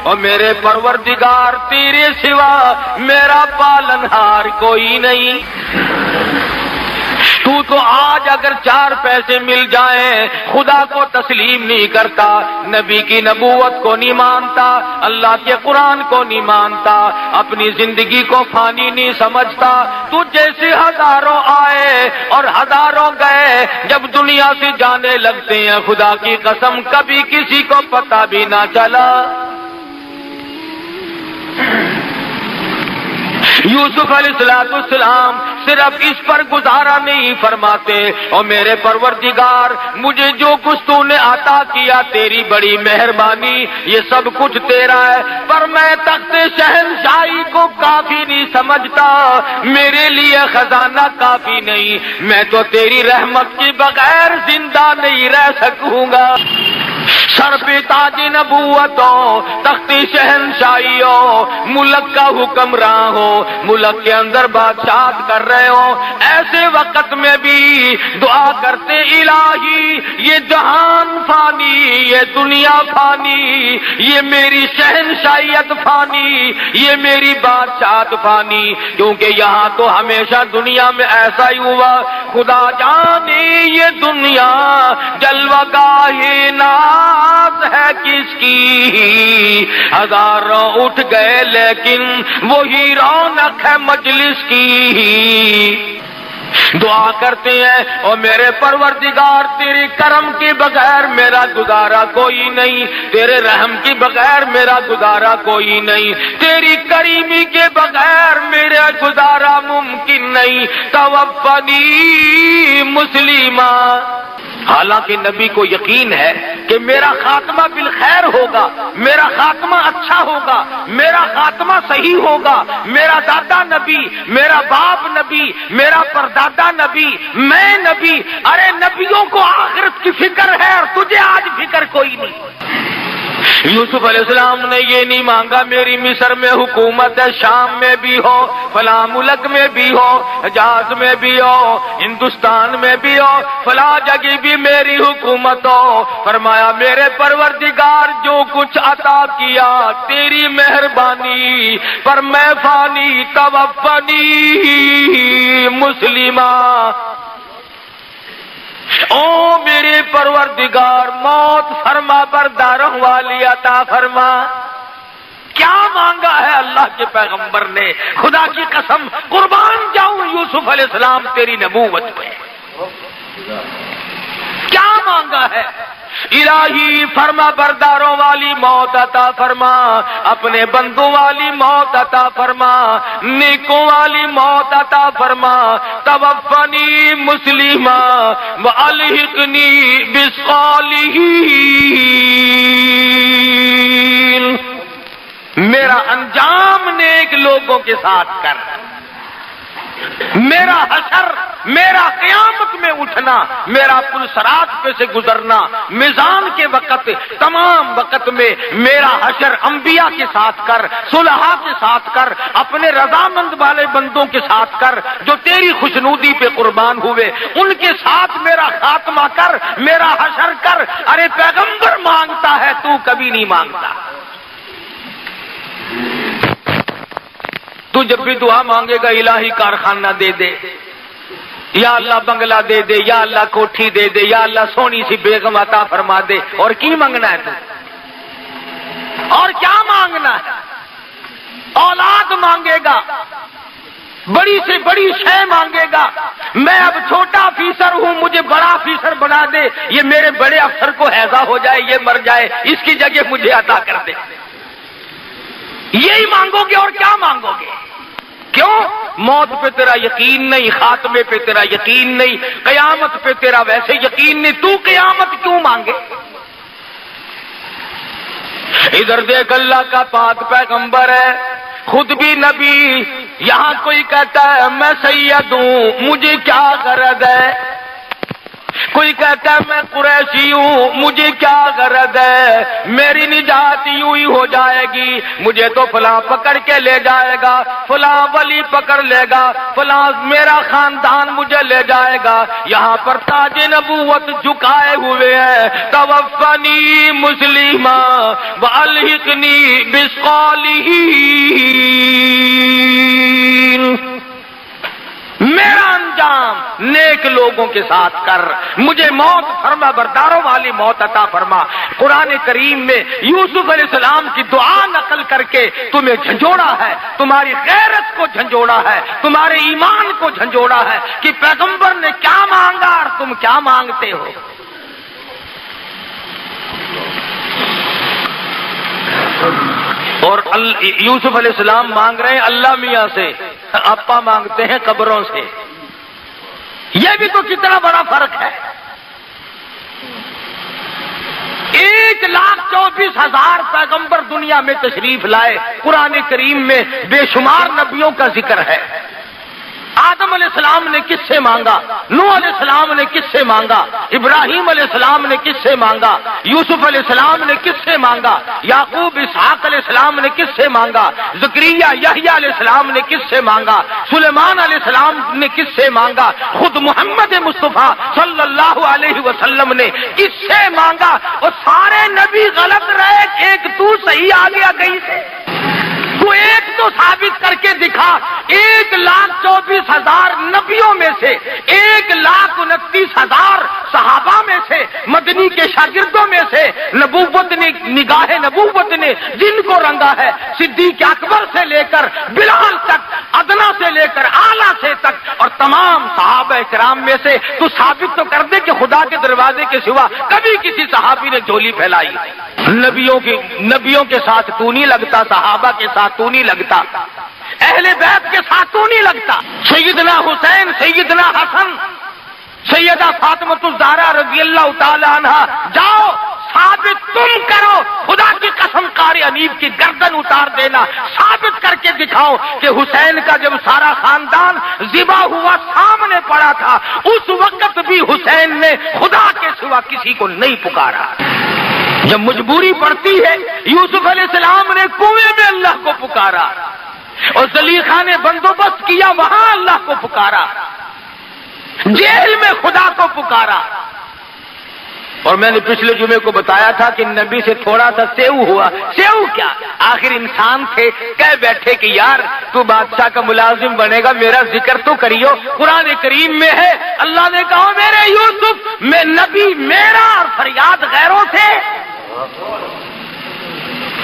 اور میرے پروردگار تیرے سوا میرا پالنہار کوئی نہیں۔ تو آج اگر 4 پیسے مل جائیں خدا کو تسلیم نہیں کرتا، نبی کی نبوت کو نہیں مانتا، اللہ کے قرآن کو نہیں مانتا، اپنی زندگی کو فانی نہیں سمجھتا، تو جیسے ہزاروں آئے اور ہزاروں گئے، جب دنیا سے جانے لگتے ہیں خدا کی قسم کبھی کسی کو پتہ بھی نہ چلا۔ یوسف علیہ السلام صرف اس پر گزارا نہیں فرماتے، اور میرے پروردگار مجھے جو کچھ تو نے عطا کیا تیری بڑی مہربانی، یہ سب کچھ تیرا ہے، پر میں تخت شہنشاہی کو کافی نہیں سمجھتا، میرے لیے خزانہ کافی نہیں، میں تو تیری رحمت کے بغیر زندہ نہیں رہ سکوں گا۔ سر پہ تاج نبوتوں، تخت شہنشاہیوں، ملک کا حکمراں ہو، ملک کے اندر بادشاہت کر رہے ہو، ایسے وقت میں بھی دعا کرتے الہی یہ جہان فانی، یہ دنیا فانی، یہ میری شہنشاہیت فانی، یہ میری بادشاہت فانی، کیونکہ یہاں تو ہمیشہ دنیا میں ایسا ہی ہوا، خدا جانے یہ دنیا جلوہ گاہ ناز ہے کس کی، ہزاروں اٹھ گئے لیکن وہی رونق ہے مجلس کی۔ دعا کرتے ہیں اور میرے پروردگار تیرے کرم کے بغیر میرا گزارا کوئی نہیں، تیرے رحم کے بغیر میرا گزارا کوئی نہیں، تیری کریمی کے بغیر میرا گزارا ممکن نہیں، توفنی مسلمہ۔ حالانکہ نبی کو یقین ہے کہ میرا خاتمہ بالخیر ہوگا، میرا خاتمہ اچھا ہوگا، میرا خاتمہ صحیح ہوگا، میرا دادا نبی، میرا باپ نبی، میرا پردادا نبی، میں نبی، ارے نبیوں کو آخرت کی فکر ہے اور تجھے آج فکر کوئی نہیں۔ یوسف علیہ السلام نے یہ نہیں مانگا میری مصر میں حکومت ہے، شام میں بھی ہو، فلاں ملک میں بھی ہو، حجاز میں بھی ہو، ہندوستان میں بھی ہو، فلاں جگہ بھی میری حکومت ہو۔ فرمایا میرے پروردگار جو کچھ عطا کیا تیری مہربانی، پر میں فانی، توفنی مسلمہ۔ او میرے پروردگار موت فرما برداروں والی عطا فرما۔ کیا مانگا ہے اللہ کے پیغمبر نے؟ خدا کی قسم قربان جاؤں یوسف علیہ السلام تیری نبوت پہ، کیا مانگا ہے؟ الہی فرما برداروں والی موت عطا فرما، اپنے بندوں والی موت عطا فرما، نیکوں والی موت عطا فرما، توفنی مسلمہ والحقنی بالصالحین۔ میرا انجام نیک لوگوں کے ساتھ کر، میرا حشر، میرا قیامت میں اٹھنا، میرا پل صراط پہ سے گزرنا، میزان کے وقت، تمام وقت میں میرا حشر انبیاء کے ساتھ کر، صلحاء کے ساتھ کر، اپنے رضامند والے بندوں کے ساتھ کر جو تیری خوشنودی پہ قربان ہوئے، ان کے ساتھ میرا خاتمہ کر، میرا حشر کر۔ ارے پیغمبر مانگتا ہے تو کبھی نہیں مانگتا۔ تو جب بھی دعا مانگے گا الہی کارخانہ دے دے، یا اللہ بنگلہ دے دے، یا اللہ کوٹھی دے دے، یا اللہ سونی سی بیگم عطا فرما دے، اور کی مانگنا ہے تو؟ اور کیا مانگنا ہے؟ اولاد مانگے گا، بڑی سے بڑی شے مانگے گا، میں اب چھوٹا آفیسر ہوں مجھے بڑا آفیسر بنا دے، یہ میرے بڑے افسر کو ہیضہ ہو جائے، یہ مر جائے، اس کی جگہ مجھے عطا کر دے۔ یہی مانگو گے اور کیا مانگو گے؟ کیوں؟ موت پہ تیرا یقین نہیں، خاتمے پہ تیرا یقین نہیں، قیامت پہ تیرا ویسے یقین نہیں، تو قیامت کیوں مانگے؟ ادھر دیکھ اللہ کا پاک پیغمبر ہے، خود بھی نبی، یہاں کوئی کہتا ہے میں سید ہوں مجھے کیا غرض ہے، کوئی کہتا ہے میں قریشی ہوں مجھے کیا غرض ہے، میری نجات یوں ہی ہو جائے گی، مجھے تو فلاں پکڑ کے لے جائے گا، فلاں ولی پکڑ لے گا، فلاں میرا خاندان مجھے لے جائے گا۔ یہاں پر تاج نبوت جھکائے ہوئے ہیں، توفنی مسلمہ والحقنی بالصالحین۔ میرا انجام نیک لوگوں کے ساتھ کر، مجھے موت فرما برداروں والی موت عطا فرما۔ قرآن کریم میں یوسف علیہ السلام کی دعا نقل کر کے تمہیں جھنجھوڑا ہے، تمہاری غیرت کو جھنجھوڑا ہے، تمہارے ایمان کو جھنجھوڑا ہے کہ پیغمبر نے کیا مانگا اور تم کیا مانگتے ہو۔ اور یوسف علیہ السلام مانگ رہے ہیں اللہ میاں سے آپا مانگتے ہیں قبروں سے. یہ بھی تو کتنا بڑا فرق ہے. 1,24,000 پیغمبر دنیا میں تشریف لائے. قرآن کریم میں بے شمار نبیوں کا ذکر ہے. آدم علیہ السلام نے کس سے مانگا؟ نوح علیہ السلام نے کس سے مانگا؟ ابراہیم علیہ السلام نے کس سے مانگا؟ یوسف علیہ السلام نے کس سے مانگا؟ یعقوب اسحاق علیہ السلام نے کس سے مانگا؟ زکریا یحییٰ علیہ السلام نے کس سے مانگا؟ سلیمان علیہ السلام نے کس سے مانگا؟ خود محمد مصطفیٰ صلی اللہ علیہ وسلم نے کس سے مانگا؟ اور سارے نبی غلط رہے، ایک تو صحیح آ گیا کہیں سے. تو ایک تو ثابت کر کے دکھا. 1,24,000 نبیوں میں سے 1,29,000 صحابہ میں سے مدنی کے شاگردوں میں سے نبوت نے، نگاہ نبوت نے جن کو رنگا ہے، صدیق اکبر سے لے کر بلال تک، ادنا سے لے کر اعلیٰ سے تک، اور تمام صحابہ کرام میں سے تو ثابت تو کر دے کہ خدا کے دروازے کے سوا کبھی کسی صحابی نے جھولی پھیلائی. نبیوں کے ساتھ تو نہیں لگتا، صحابہ کے ساتھ تو نہیں لگتا، اہل بیت کے ساتھ تو نہیں لگتا. سیدنا حسین، سیدنا حسن، سیدہ فاطمۃ الزہرا رضی اللہ تعالی عنہ، جاؤ ثابت تم کرو. خدا کی قسم قاری انیب کی گردن اتار دینا، ثابت کر کے دکھاؤ کہ حسین کا جب سارا خاندان ذبح ہوا سامنے پڑا تھا، اس وقت بھی حسین نے خدا کے سوا کسی کو نہیں پکارا. جب مجبوری پڑتی ہے، یوسف علیہ السلام نے کنویں میں اللہ کو پکارا، اور زلیخا نے بندوبست کیا وہاں اللہ کو پکارا، جیل میں خدا کو پکارا. اور میں نے پچھلے جمعے کو بتایا تھا کہ نبی سے تھوڑا سا سیو ہوا. سیو کیا، آخر انسان تھے، کہہ بیٹھے کہ یار تو بادشاہ کا ملازم بنے گا، میرا ذکر تو کریو. قرآن کریم میں ہے، اللہ نے کہا میرے یوسف میں نبی میرا اور فریاد غیروں سے.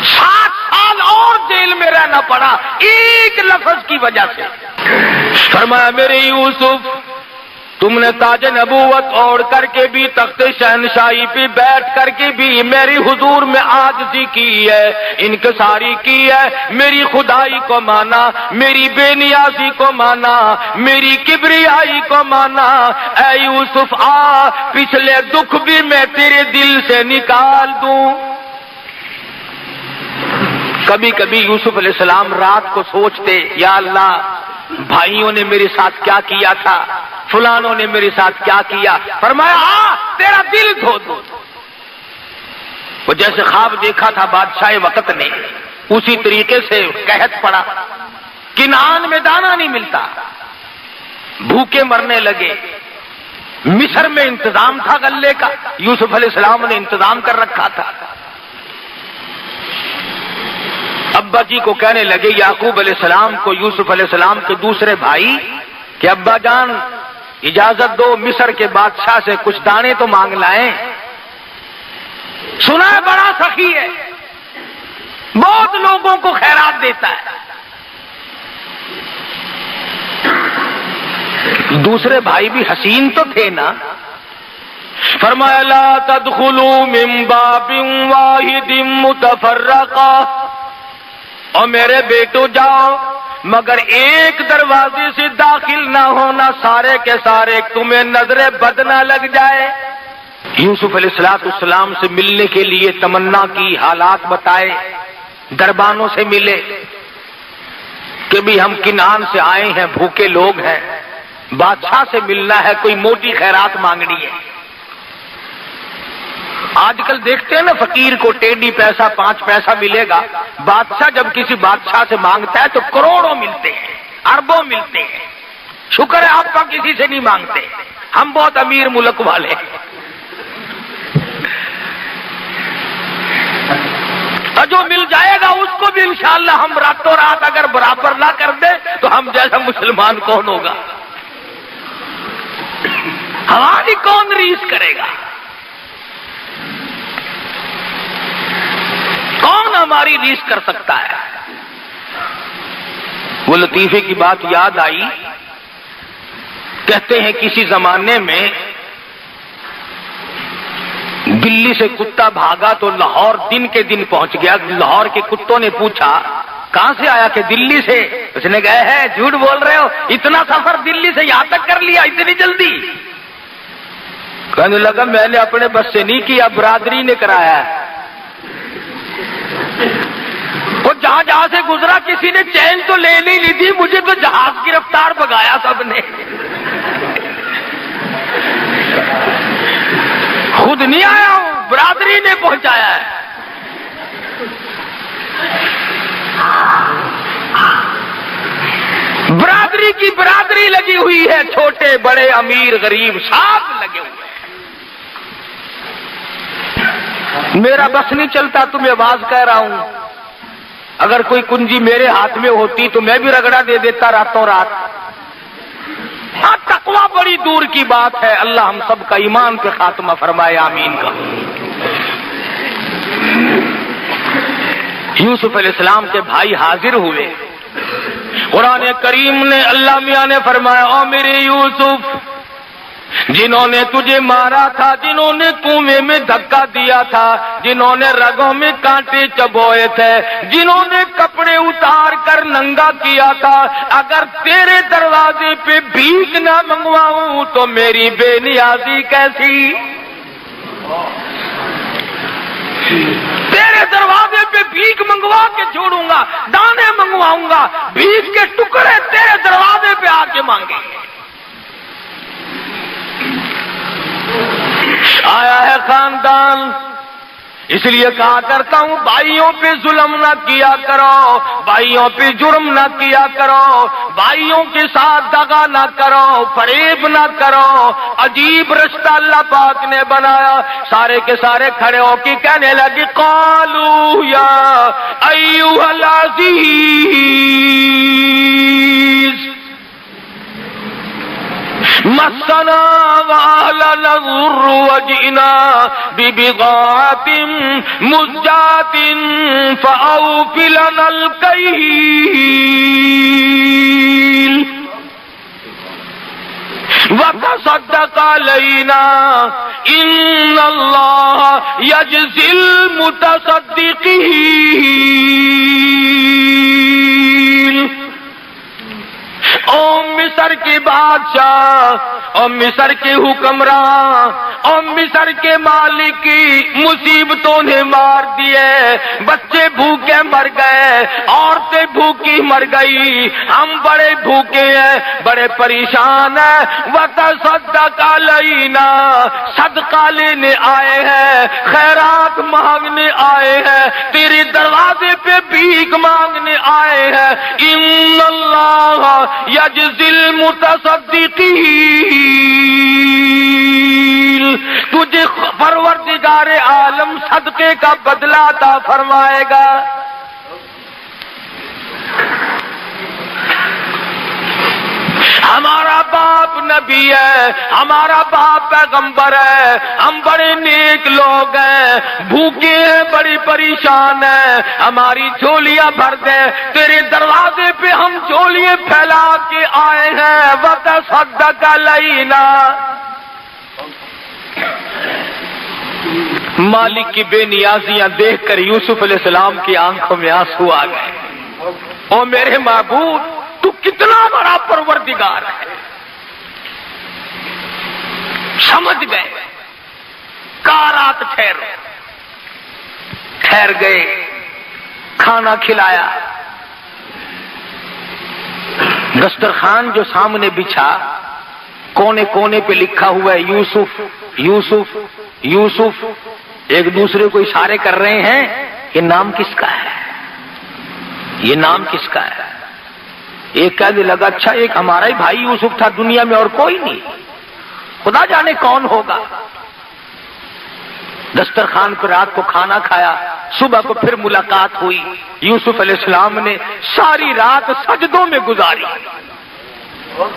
7 سال اور جیل میں رہنا پڑا ایک لفظ کی وجہ سے. فرمایا میرے یوسف تم نے تاج نبوت اوڑھ کر کے بھی، تخت شہنشاہی پہ بیٹھ کر کے بھی میری حضور میں عاجزی کی ہے، انکساری کی ہے، میری خدائی کو مانا، میری بے نیازی کو مانا، میری کبریائی کو مانا. اے یوسف آ، پچھلے دکھ بھی میں تیرے دل سے نکال دوں. کبھی کبھی یوسف علیہ السلام رات کو سوچتے، یا اللہ بھائیوں نے میرے ساتھ کیا کیا تھا، فلانوں نے میرے ساتھ کیا کیا. فرمایا ہاں تیرا دل دھو دو. وہ جیسے خواب دیکھا تھا بادشاہ وقت نے، اسی طریقے سے قحط پڑا، کنعان میں دانا نہیں ملتا، بھوکے مرنے لگے. مصر میں انتظام تھا غلے کا، یوسف علیہ السلام نے انتظام کر رکھا تھا. ابا جی کو کہنے لگے یعقوب علیہ السلام کو، یوسف علیہ السلام کے دوسرے بھائی، کہ ابا جان اجازت دو مصر کے بادشاہ سے کچھ دانے تو مانگ لائیں. سنا ہے بڑا سخی ہے، بہت لوگوں کو خیرات دیتا ہے. دوسرے بھائی بھی حسین تو تھے نا. فرمایا لا تدخلوا من باب واحد متفرقا، اور میرے بیٹو جاؤ مگر ایک دروازے سے داخل نہ ہونا، سارے کے سارے تمہیں نظر بد نہ لگ جائے. یوسف علیہ السلام سے ملنے کے لیے تمنا کی، حالات بتائے، دربانوں سے ملے کہ بھی ہم کنعان سے آئے ہیں، بھوکے لوگ ہیں، بادشاہ سے ملنا ہے، کوئی موٹی خیرات مانگنی ہے. آج کل دیکھتے ہیں نا فقیر کو ٹیڈی پیسہ 5 پیسہ ملے گا، بادشاہ جب کسی بادشاہ سے مانگتا ہے تو کروڑوں ملتے ہیں، اربوں ملتے ہیں. شکر ہے آپ کا کسی سے نہیں مانگتے، ہم بہت امیر ملک والے. اور جو مل جائے گا اس کو بھی انشاءاللہ ہم راتوں رات اگر برابر نہ کر دیں تو ہم جیسا مسلمان کون ہوگا؟ ہماری کون ریس کرے گا؟ کون ہماری ریس کر سکتا ہے؟ وہ لطیفے کی بات یاد آئی. کہتے ہیں کسی زمانے میں دلی سے کتا بھاگا تو لاہور دن کے دن پہنچ گیا. لاہور کے کتوں نے پوچھا کہاں سے آیا؟ کہ دلی سے۔ اس نے کہا ہے جھوٹ بول رہے ہو، اتنا سفر دلی سے یہاں تک کر لیا اتنی جلدی؟ کہنے لگا میں نے اپنے بس سے نہیں کیا، برادری نے کرایا ہے۔ وہ جہاں جہاں سے گزرا کسی نے چین تو لے نہیں لی تھی، مجھے تو جہاز کی رفتار بگایا سب نے۔ خود نہیں آیا ہوں، برادری نے پہنچایا ہے۔ برادری کی برادری لگی ہوئی ہے، چھوٹے بڑے امیر غریب سب لگے ہوئے ہیں۔ میرا بس نہیں چلتا، تمہیں آواز کہہ رہا ہوں، اگر کوئی کنجی میرے ہاتھ میں ہوتی تو میں بھی رگڑا دے دیتا راتوں رات۔ ہاں تقویٰ بڑی دور کی بات ہے، اللہ ہم سب کا ایمان پہ خاتمہ فرمائے، آمین کا۔ یوسف علیہ السلام کے بھائی حاضر ہوئے۔ قرآن کریم نے اللہ میاں نے فرمایا او میرے یوسف، جنہوں نے تجھے مارا تھا، جنہوں نے کنویں میں دھکا دیا تھا، جنہوں نے رگوں میں کانٹے چبوئے تھے، جنہوں نے کپڑے اتار کر ننگا کیا تھا، اگر تیرے دروازے پہ بھیک نہ منگواؤں تو میری بے نیازی کیسی؟ تیرے دروازے پہ بھیک منگوا کے چھوڑوں گا، دانے منگواؤں گا، بھیک کے ٹکڑے تیرے دروازے پہ آ کے مانگیں گے۔ آیا ہے خاندان، اس لیے کہا کرتا ہوں بھائیوں پہ ظلم نہ کیا کرو، بھائیوں پہ جرم نہ کیا کرو، بھائیوں کے ساتھ دغا نہ کرو، فریب نہ کرو۔ عجیب رشتہ اللہ پاک نے بنایا۔ سارے کے سارے کھڑے ہو کے کہنے لگے قالوا یا ایھا العزیز مسنا وأهلنا الضر وجئنا ببضاعة مزجاة فأوف لنا الكيل وتصدق علينا إن الله يجزي المتصدقين۔ او مصر کے بادشاہ، او مصر کے حکمراں، او مصر کے مالک کی مصیبتوں نے مار دیے، بچے بھوکے مر گئے، عورتیں بھوکی مر گئی، ہم بڑے بھوکے ہیں، بڑے پریشان ہیں۔ وتصدق علینا، صدقہ لینے آئے ہیں، خیرات مانگنے آئے ہیں، تیرے دروازے پہ بھیک مانگنے آئے ہیں۔ ان اللہ یجزی المتصدقین، تجھے پروردگار عالم صدقے کا بدلہ عطا فرمائے گا۔ ہمارا باپ نبی ہے، ہمارا باپ پیغمبر ہے، ہم بڑے نیک لوگ ہیں، بھوکے ہیں، بڑی پریشان ہیں، ہماری جھولیاں بھر دے، تیرے دروازے پہ ہم جھولیاں پھیلا کے آئے ہیں۔ وتصدق علینا، مالک کی بے نیازیاں دیکھ کر یوسف علیہ السلام کی آنکھوں میں آنسو آ گئے۔ او میرے معبود، تو کتنا بڑا پروردگار ہے۔ سمجھ گئے، کارات ٹھہر گئے، کھانا کھلایا، دسترخوان جو سامنے بچھا، کونے کونے پہ لکھا ہوا ہے یوسف یوسف یوسف، ایک دوسرے کو اشارے کر رہے ہیں یہ نام کس کا ہے، یہ نام کس کا ہے۔ ایک کہنے لگا اچھا ایک ہمارا ہی بھائی یوسف تھا، دنیا میں اور کوئی نہیں، خدا جانے کون ہوگا۔ دسترخوان پر رات کو کھانا کھایا، صبح کو پھر ملاقات ہوئی، یوسف علیہ السلام نے ساری رات سجدوں میں گزاری۔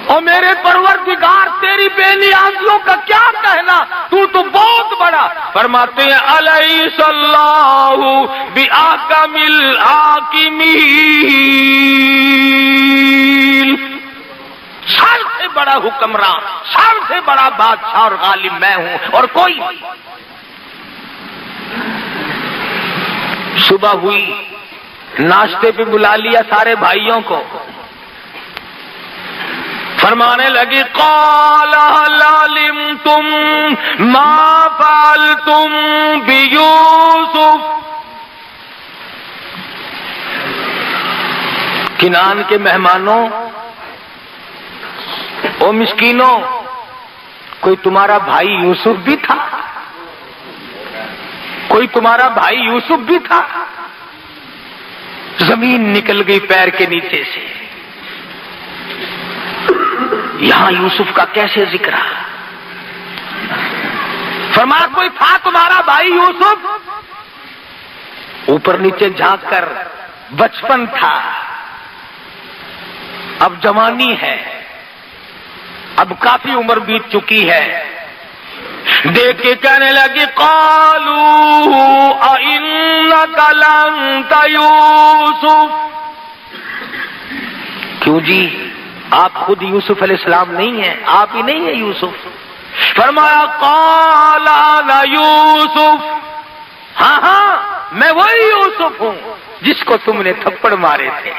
اور میرے پروردگار تیری بے نیازیوں کا کیا کہنا، تو بہت بڑا۔ فرماتے ہیں الیس اللہ بأحکم الحاکمین، سب سے بڑا حکمراں، سب سے بڑا بادشاہ اور غالب میں ہوں اور کوئی نہیں۔ صبح ہوئی، ناشتے پہ بلا لیا سارے بھائیوں کو، فرمانے لگی قال هل علمتم ما فعلتم بیوسف، کنعان کے مہمانوں، او مسکینوں، کوئی تمہارا بھائی یوسف بھی تھا؟ کوئی تمہارا بھائی یوسف بھی تھا؟ زمین نکل گئی پیر کے نیچے سے. یہاں یوسف کا کیسے ذکر ہے؟ فرمایا کوئی تھا تمہارا بھائی یوسف؟ اوپر نیچے جھانک کر بچپن تھا، اب جوانی ہے، اب کافی عمر بیت چکی ہے. دیکھ کے کہنے لگی قالوا اِنَّكَ لَأَنْتَ یوسف، کیوں جی آپ خود یوسف علیہ السلام نہیں ہیں؟ آپ ہی نہیں ہیں یوسف؟ فرمایا قال انا یوسف، ہاں ہاں میں وہی یوسف ہوں جس کو تم نے تھپڑ مارے تھے.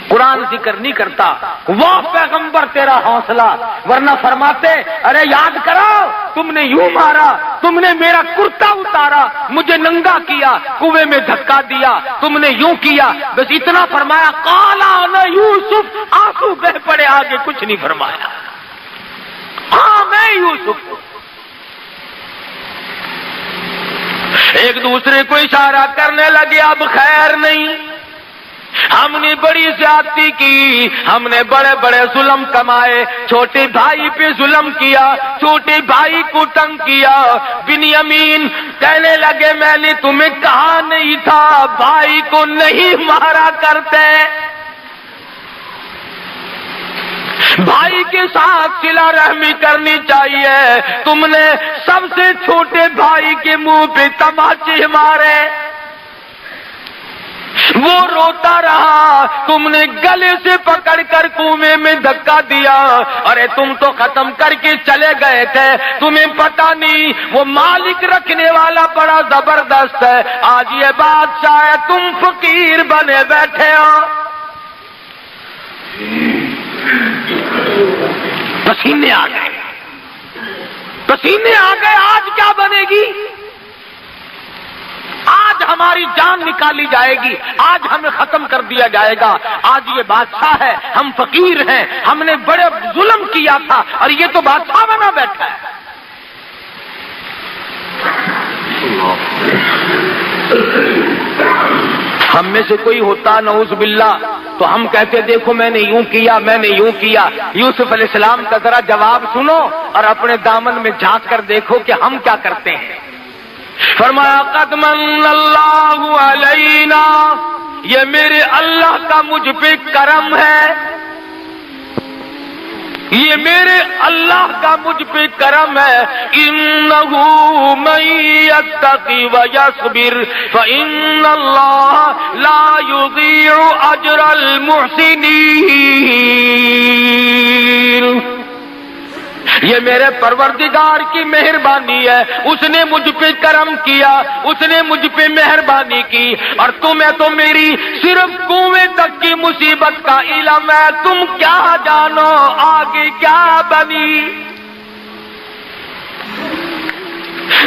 قرآن ذکر نہیں کرتا وہ پیغمبر تیرا حوصلہ، ورنہ فرماتے ارے یاد کرو تم نے یوں مارا، تم نے میرا کرتا اتارا، مجھے ننگا کیا، کنویں میں دھکا دیا، تم نے یوں کیا. بس اتنا فرمایا قال انا یوسف، آنسو بہ پڑے، آگے کچھ نہیں فرمایا. ہاں میں یوسف ہوں. ایک دوسرے کو اشارہ کرنے لگے اب خیر نہیں، ہم نے بڑی زیادتی کی، ہم نے بڑے بڑے ظلم کمائے، چھوٹے بھائی پہ ظلم کیا، چھوٹے بھائی کو تنگ کیا. بنیامین کہنے لگے میں نے تمہیں کہا نہیں تھا بھائی کو نہیں مارا کرتے، بھائی کے ساتھ صلہ رحمی کرنی چاہیے. تم نے سب سے چھوٹے بھائی کے منہ پہ تماچے مارے، وہ روتا رہا، تم نے گلے سے پکڑ کر کنویں میں دھکا دیا. ارے تم تو ختم کر کے چلے گئے تھے، تمہیں پتا نہیں وہ مالک رکھنے والا بڑا زبردست ہے، آج یہ بادشاہ ہے، تم فقیر بنے بیٹھے ہو. پسینے آ گئے، پسینے آ گئے. آج کیا بنے گی؟ آج ہماری جان نکالی جائے گی، آج ہمیں ختم کر دیا جائے گا. آج یہ بادشاہ ہے، ہم فقیر ہیں، ہم نے بڑے ظلم کیا تھا اور یہ تو بادشاہ بنا بیٹھا ہے. ہم میں سے کوئی ہوتا نعوذ باللہ تو ہم کہتے دیکھو میں نے یوں کیا، میں نے یوں کیا. یوسف علیہ السلام کا ذرا جواب سنو اور اپنے دامن میں جھانک کر دیکھو کہ ہم کیا کرتے ہیں. فرمایا قد من اللہ علینا، یہ میرے اللہ کا مجھ پہ کرم ہے، یہ میرے اللہ کا مجھ پہ کرم ہے. انہ من یتقی ویصبر فان اللہ لا یضیع اجر المحسنین. یہ میرے پروردگار کی مہربانی ہے، اس نے مجھ پہ کرم کیا، اس نے مجھ پہ مہربانی کی. اور تمہیں تو میری صرف کنویں تک کی مصیبت کا علم ہے، تم کیا جانو آگے کیا بنی.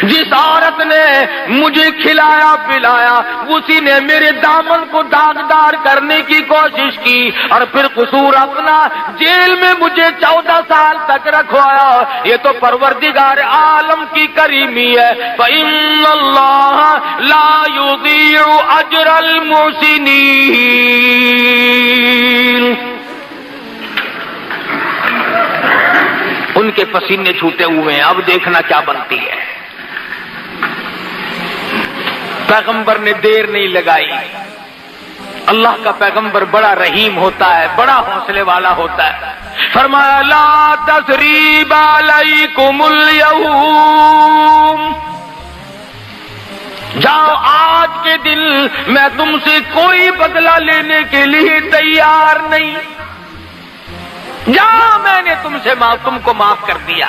جس عورت نے مجھے کھلایا پلایا اسی نے میرے دامن کو داغدار کرنے کی کوشش کی اور پھر قصور اپنا جیل میں مجھے 14 سال تک رکھوایا. یہ تو پروردگار عالم کی کریمی ہے. فإن اللہ لا یضیع اجر المحسنین. ان کے پسینے چھوٹے ہوئے ہیں، اب دیکھنا کیا بنتی ہے. پیغمبر نے دیر نہیں لگائی. اللہ کا پیغمبر بڑا رحیم ہوتا ہے، بڑا حوصلے والا ہوتا ہے. فرمایا لا تثریب علیکم اليوم، جاؤ آج کے دن میں تم سے کوئی بدلہ لینے کے لیے تیار نہیں. جاؤ میں نے تم کو معاف کر دیا.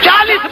40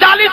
40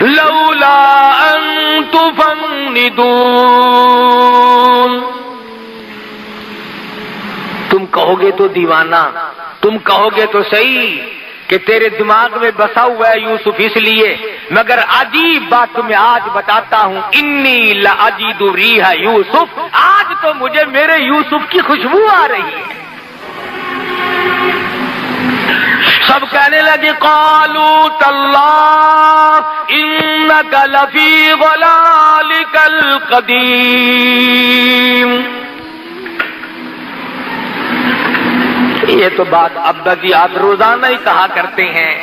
لولا ان تفندون. تم کہو گے تو دیوانہ، تم کہو گے تو صحیح کہ تیرے دماغ میں بسا ہوا ہے یوسف اس لیے، مگر عجیب بات تمہیں آج بتاتا ہوں. انی لاجد ریح یوسف، آج تو مجھے میرے یوسف کی خوشبو آ رہی ہے. سب کہنے لگے قالوا تاللہ انک لفی ضلالک القدیم. یہ تو بات ابدیات روزانہ ہی کہا کرتے ہیں،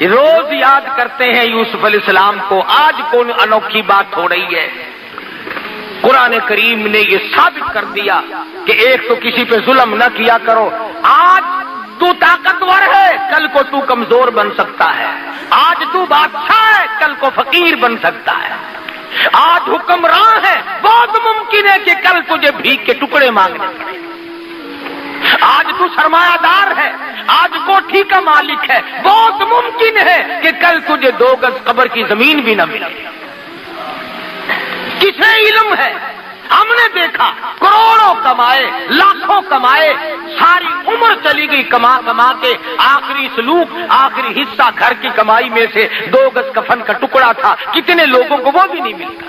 روز یاد کرتے ہیں یوسف علیہ السلام کو. آج کون انوکھی بات ہو رہی ہے؟ قرآن کریم نے یہ ثابت کر دیا کہ ایک تو کسی پہ ظلم نہ کیا کرو. آج تو طاقتور ہے، کل کو تو کمزور بن سکتا ہے. آج تو بادشاہ ہے، کل کو فقیر بن سکتا ہے. آج حکمراں ہے، بہت ممکن ہے کہ کل تجھے بھیک کے ٹکڑے مانگنے پڑے. آج تو سرمایہ دار ہے، آج کوٹھی کا مالک ہے، بہت ممکن ہے کہ کل تجھے 2 گز قبر کی زمین بھی نہ ملے. کسے علم ہے؟ ہم نے دیکھا کروڑوں کمائے، لاکھوں کمائے، ساری عمر چلی گئی کما کما کے، آخری سلوک، آخری حصہ گھر کی کمائی میں سے 2 گز کفن کا ٹکڑا تھا. کتنے لوگوں کو وہ بھی نہیں ملتا.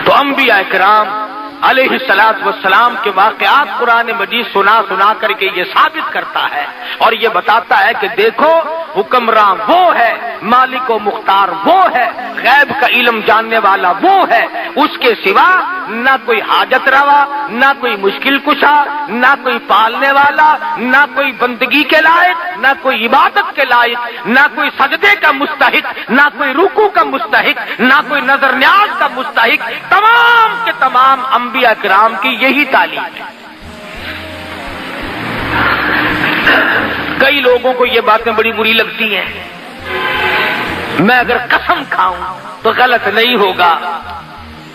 تو انبیاء کرام علیہ الصلوۃ والسلام کے واقعات قرآن مجید سنا سنا کر کے یہ ثابت کرتا ہے اور یہ بتاتا ہے کہ دیکھو حکمراں وہ ہے، مالک و مختار وہ ہے، غیب کا علم جاننے والا وہ ہے. اس کے سوا نہ کوئی حاجت روا، نہ کوئی مشکل کشا، نہ کوئی پالنے والا، نہ کوئی بندگی کے لائق، نہ کوئی عبادت کے لائق، نہ کوئی سجدے کا مستحق، نہ کوئی رکوع کا مستحق، نہ کوئی نظر نیاز کا مستحق. تمام کے تمام انبیاء کرام کی یہی تعلیم ہے. کئی لوگوں کو یہ باتیں بڑی بری لگتی ہیں. میں اگر قسم کھاؤں تو غلط نہیں ہوگا.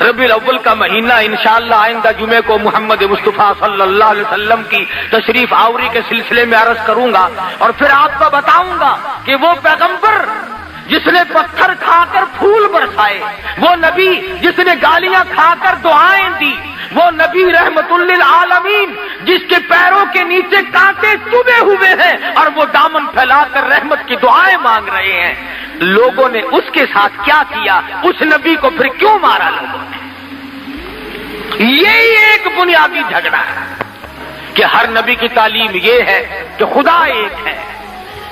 ربیع الاول کا مہینہ انشاءاللہ آئندہ جمعے کو محمد مصطفیٰ صلی اللہ علیہ وسلم کی تشریف آوری کے سلسلے میں عرض کروں گا اور پھر آپ کو بتاؤں گا کہ وہ پیغمبر جس نے پتھر کھا کر پھول برسائے، وہ نبی جس نے گالیاں کھا کر دعائیں دی، وہ نبی رحمت للعالمین جس کے پیروں کے نیچے کانٹے چبھے ہوئے ہیں اور وہ دامن پھیلا کر رحمت کی دعائیں مانگ رہے ہیں. لوگوں نے اس کے ساتھ کیا کیا؟ اس نبی کو پھر کیوں مارا لوگوں نے؟ یہی ایک بنیادی جھگڑا ہے کہ ہر نبی کی تعلیم یہ ہے کہ خدا ایک ہے،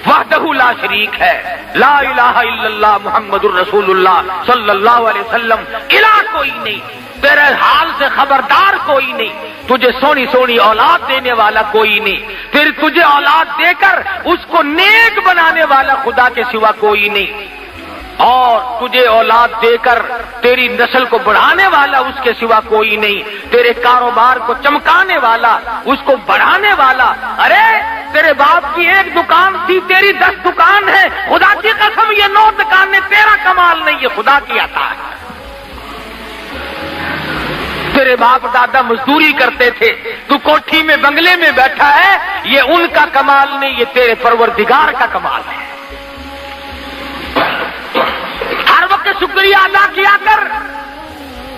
وحدہ لا شریک ہے، لا الہ الا اللہ محمد الرسول اللہ صلی اللہ علیہ وسلم. الہ کوئی نہیں، تیرے حال سے خبردار کوئی نہیں، تجھے سونی سونی اولاد دینے والا کوئی نہیں، پھر تجھے اولاد دے کر اس کو نیک بنانے والا خدا کے سوا کوئی نہیں، اور تجھے اولاد دے کر تیری نسل کو بڑھانے والا اس کے سوا کوئی نہیں، تیرے کاروبار کو چمکانے والا، اس کو بڑھانے والا. ارے تیرے باپ کی 1 دکان تھی، تیری 10 دکان ہے. خدا کی قسم یہ 9 دکانیں تیرا کمال نہیں، یہ خدا کی عطا ہے. تیرے باپ دادا مزدوری کرتے تھے، تو کوٹھی میں بنگلے میں بیٹھا ہے، یہ ان کا کمال نہیں، یہ تیرے پروردگار کا کمال ہے. ہر وقت شکریہ ادا کیا کر.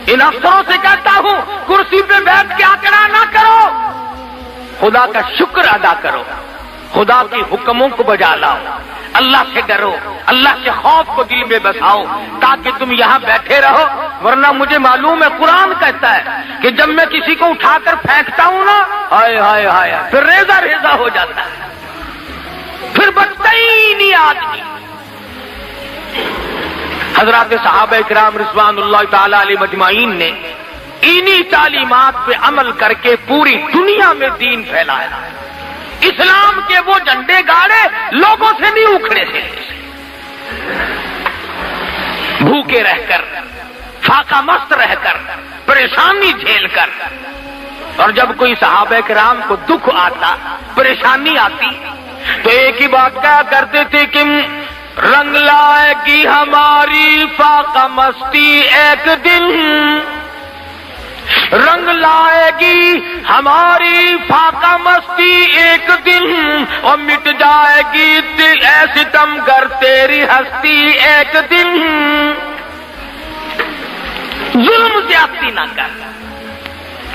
ان افسروں سے کہتا ہوں کرسی پہ بیٹھ کے آکڑا نہ کرو، خدا کا شکر ادا کرو، خدا کے حکموں کو بجا لاؤ، اللہ سے ڈرو، اللہ کے خوف کو دل میں بساؤ تاکہ تم یہاں بیٹھے رہو. ورنہ مجھے معلوم ہے قرآن کہتا ہے کہ جب میں کسی کو اٹھا کر پھینکتا ہوں نا، ہائے ہائے ہائے، پھر ریزہ ریزہ ہو جاتا ہے، پھر بچتا ہی نہیں آدمی. حضرات صحابہ کرام رضوان اللہ تعالی علیہ مجمعین نے انہی تعلیمات پہ عمل کر کے پوری دنیا میں دین پھیلایا. اسلام کے وہ جھنڈے گاڑے لوگوں سے نہیں اکھڑے تھے. بھوکے رہ کر، فاقہ مست رہ کر، پریشانی جھیل کر. اور جب کوئی صحابہ کرام کو دکھ آتا، پریشانی آتی، تو ایک ہی بات کہا کرتے تھے کہ رنگ لائے گی ہماری فاقہ مستی ایک دن، رنگ لائے گی ہماری فاقہ مستی ایک دن، اور مٹ جائے گی دل اے ستم گر تیری ہستی ایک دن۔ ظلم زیادتی نہ کر،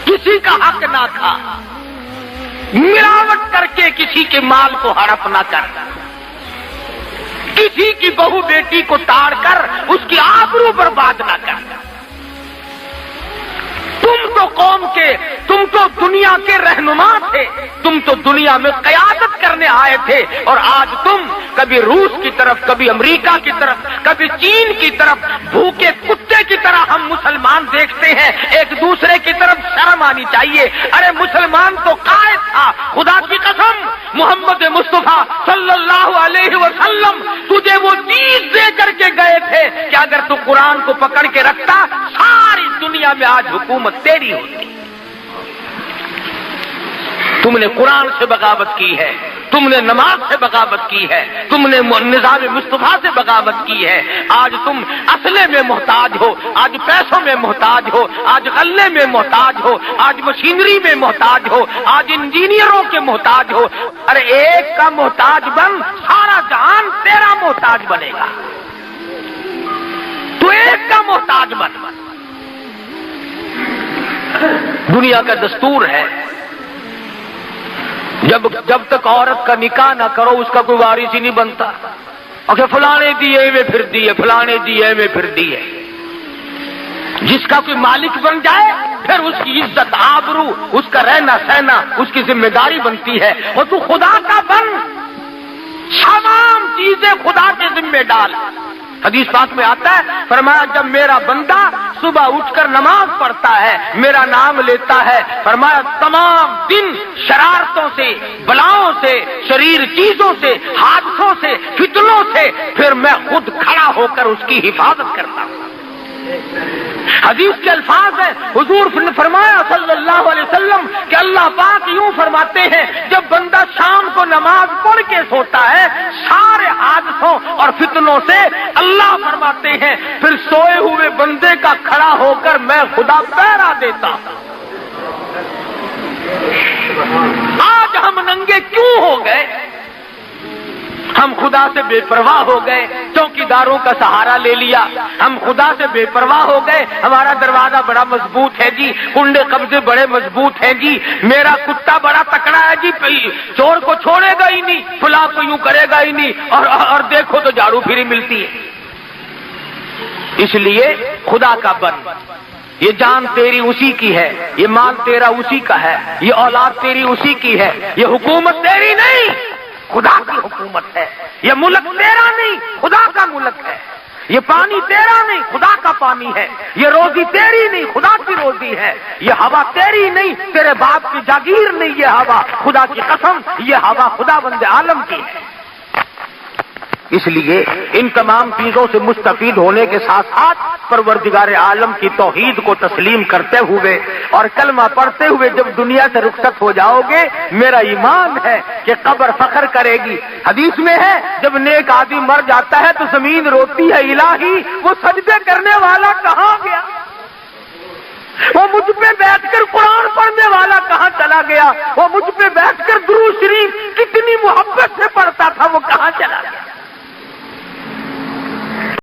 کسی کا حق نہ کھا، ملاوٹ کر کے کسی کے مال کو ہڑپ نہ کر، کسی کی بہو بیٹی کو تاڑ کر اس کی آبرو برباد نہ کر۔ تم تو قوم کے، تم تو دنیا کے رہنما تھے، تم تو دنیا میں قیادت کرنے آئے تھے، اور آج تم کبھی روس کی طرف، کبھی امریکہ کی طرف، کبھی چین کی طرف، بھوکے کتے کی طرح ہم مسلمان دیکھتے ہیں۔ ایک دوسرے کی طرف شرم آنی چاہیے۔ ارے مسلمان تو قائد تھا، خدا کی قسم محمد مصطفیٰ صلی اللہ علیہ وسلم تجھے وہ چیز دے کر کے گئے تھے کہ اگر تو قرآن کو پکڑ کے رکھتا ساری دنیا میں آج حکومت تیری ہوتی۔ تم نے قرآن سے بغاوت کی ہے، تم نے نماز سے بغاوت کی ہے، تم نے نظام مصطفیٰ سے بغاوت کی ہے۔ آج تم اسلحے میں محتاج ہو، آج پیسوں میں محتاج ہو، آج غلے میں محتاج ہو، آج مشینری میں محتاج ہو، آج انجینئروں کے محتاج ہو۔ ارے ایک کا محتاج بن، سارا جہان تیرا محتاج بنے گا۔ تو ایک کا محتاج بن۔ دنیا کا دستور ہے جب تک عورت کا نکاح نہ کرو اس کا کوئی وارث ہی نہیں بنتا۔ اور فلانے دیے میں پھر دیے، فلانے دیے میں پھر دیے۔ جس کا کوئی مالک بن جائے پھر اس کی عزت آبرو، اس کا رہنا سہنا اس کی ذمہ داری بنتی ہے۔ اور تو خدا کا بن، تمام چیزیں خدا کے ذمہ ڈال۔ حدیث پاک میں آتا ہے، فرمایا جب میرا بندہ صبح اٹھ کر نماز پڑھتا ہے، میرا نام لیتا ہے، فرمایا تمام دن شرارتوں سے، بلاؤں سے، شریر چیزوں سے، حادثوں سے، فتنوں سے پھر میں خود کھڑا ہو کر اس کی حفاظت کرتا ہوں۔ حدیث کے الفاظ ہیں، حضور نے فرمایا صلی اللہ علیہ وسلم کہ اللہ پاک یوں فرماتے ہیں جب بندہ شام کو نماز پڑھ کے سوتا ہے سارے حادثوں اور فتنوں سے اللہ فرماتے ہیں پھر سوئے ہوئے بندے کا کھڑا ہو کر میں خدا پہرا دیتا ہوں۔ آج ہم ننگے کیوں ہو گئے؟ ہم خدا سے بے پرواہ ہو گئے، چوکیداروں کا سہارا لے لیا۔ ہم خدا سے بے پرواہ ہو گئے، ہمارا دروازہ بڑا مضبوط ہے جی، کنڈے قبضے بڑے مضبوط ہیں جی، میرا کتا بڑا تکڑا ہے جی، چور کو چھوڑے گا ہی نہیں، فلاں کو یوں کرے گا ہی نہیں، اور دیکھو تو جھاڑو پھری ملتی ہے۔ اس لیے خدا کا بن، یہ جان تیری اسی کی ہے، یہ مال تیرا اسی کا ہے، یہ اولاد تیری اسی کی ہے، یہ حکومت تیری نہیں خدا کی حکومت ہے، یہ ملک تیرا نہیں خدا کا ملک ہے، یہ پانی تیرا نہیں خدا کا پانی ہے، یہ روزی تیری نہیں خدا کی روزی ہے، یہ ہوا تیری نہیں تیرے باپ کی جاگیر نہیں، یہ ہوا خدا کی قسم یہ ہوا خدا بند عالم کی ہے۔ اس لیے ان تمام چیزوں سے مستفید ہونے کے ساتھ ساتھ پروردگار عالم کی توحید کو تسلیم کرتے ہوئے اور کلمہ پڑھتے ہوئے جب دنیا سے رخصت ہو جاؤ گے، میرا ایمان ہے کہ قبر فخر کرے گی۔ حدیث میں ہے جب نیک آدمی مر جاتا ہے تو زمین روتی ہے الہی وہ سجدے کرنے والا کہاں گیا، وہ مجھ پہ بیٹھ کر قرآن پڑھنے والا کہاں چلا گیا، وہ مجھ پہ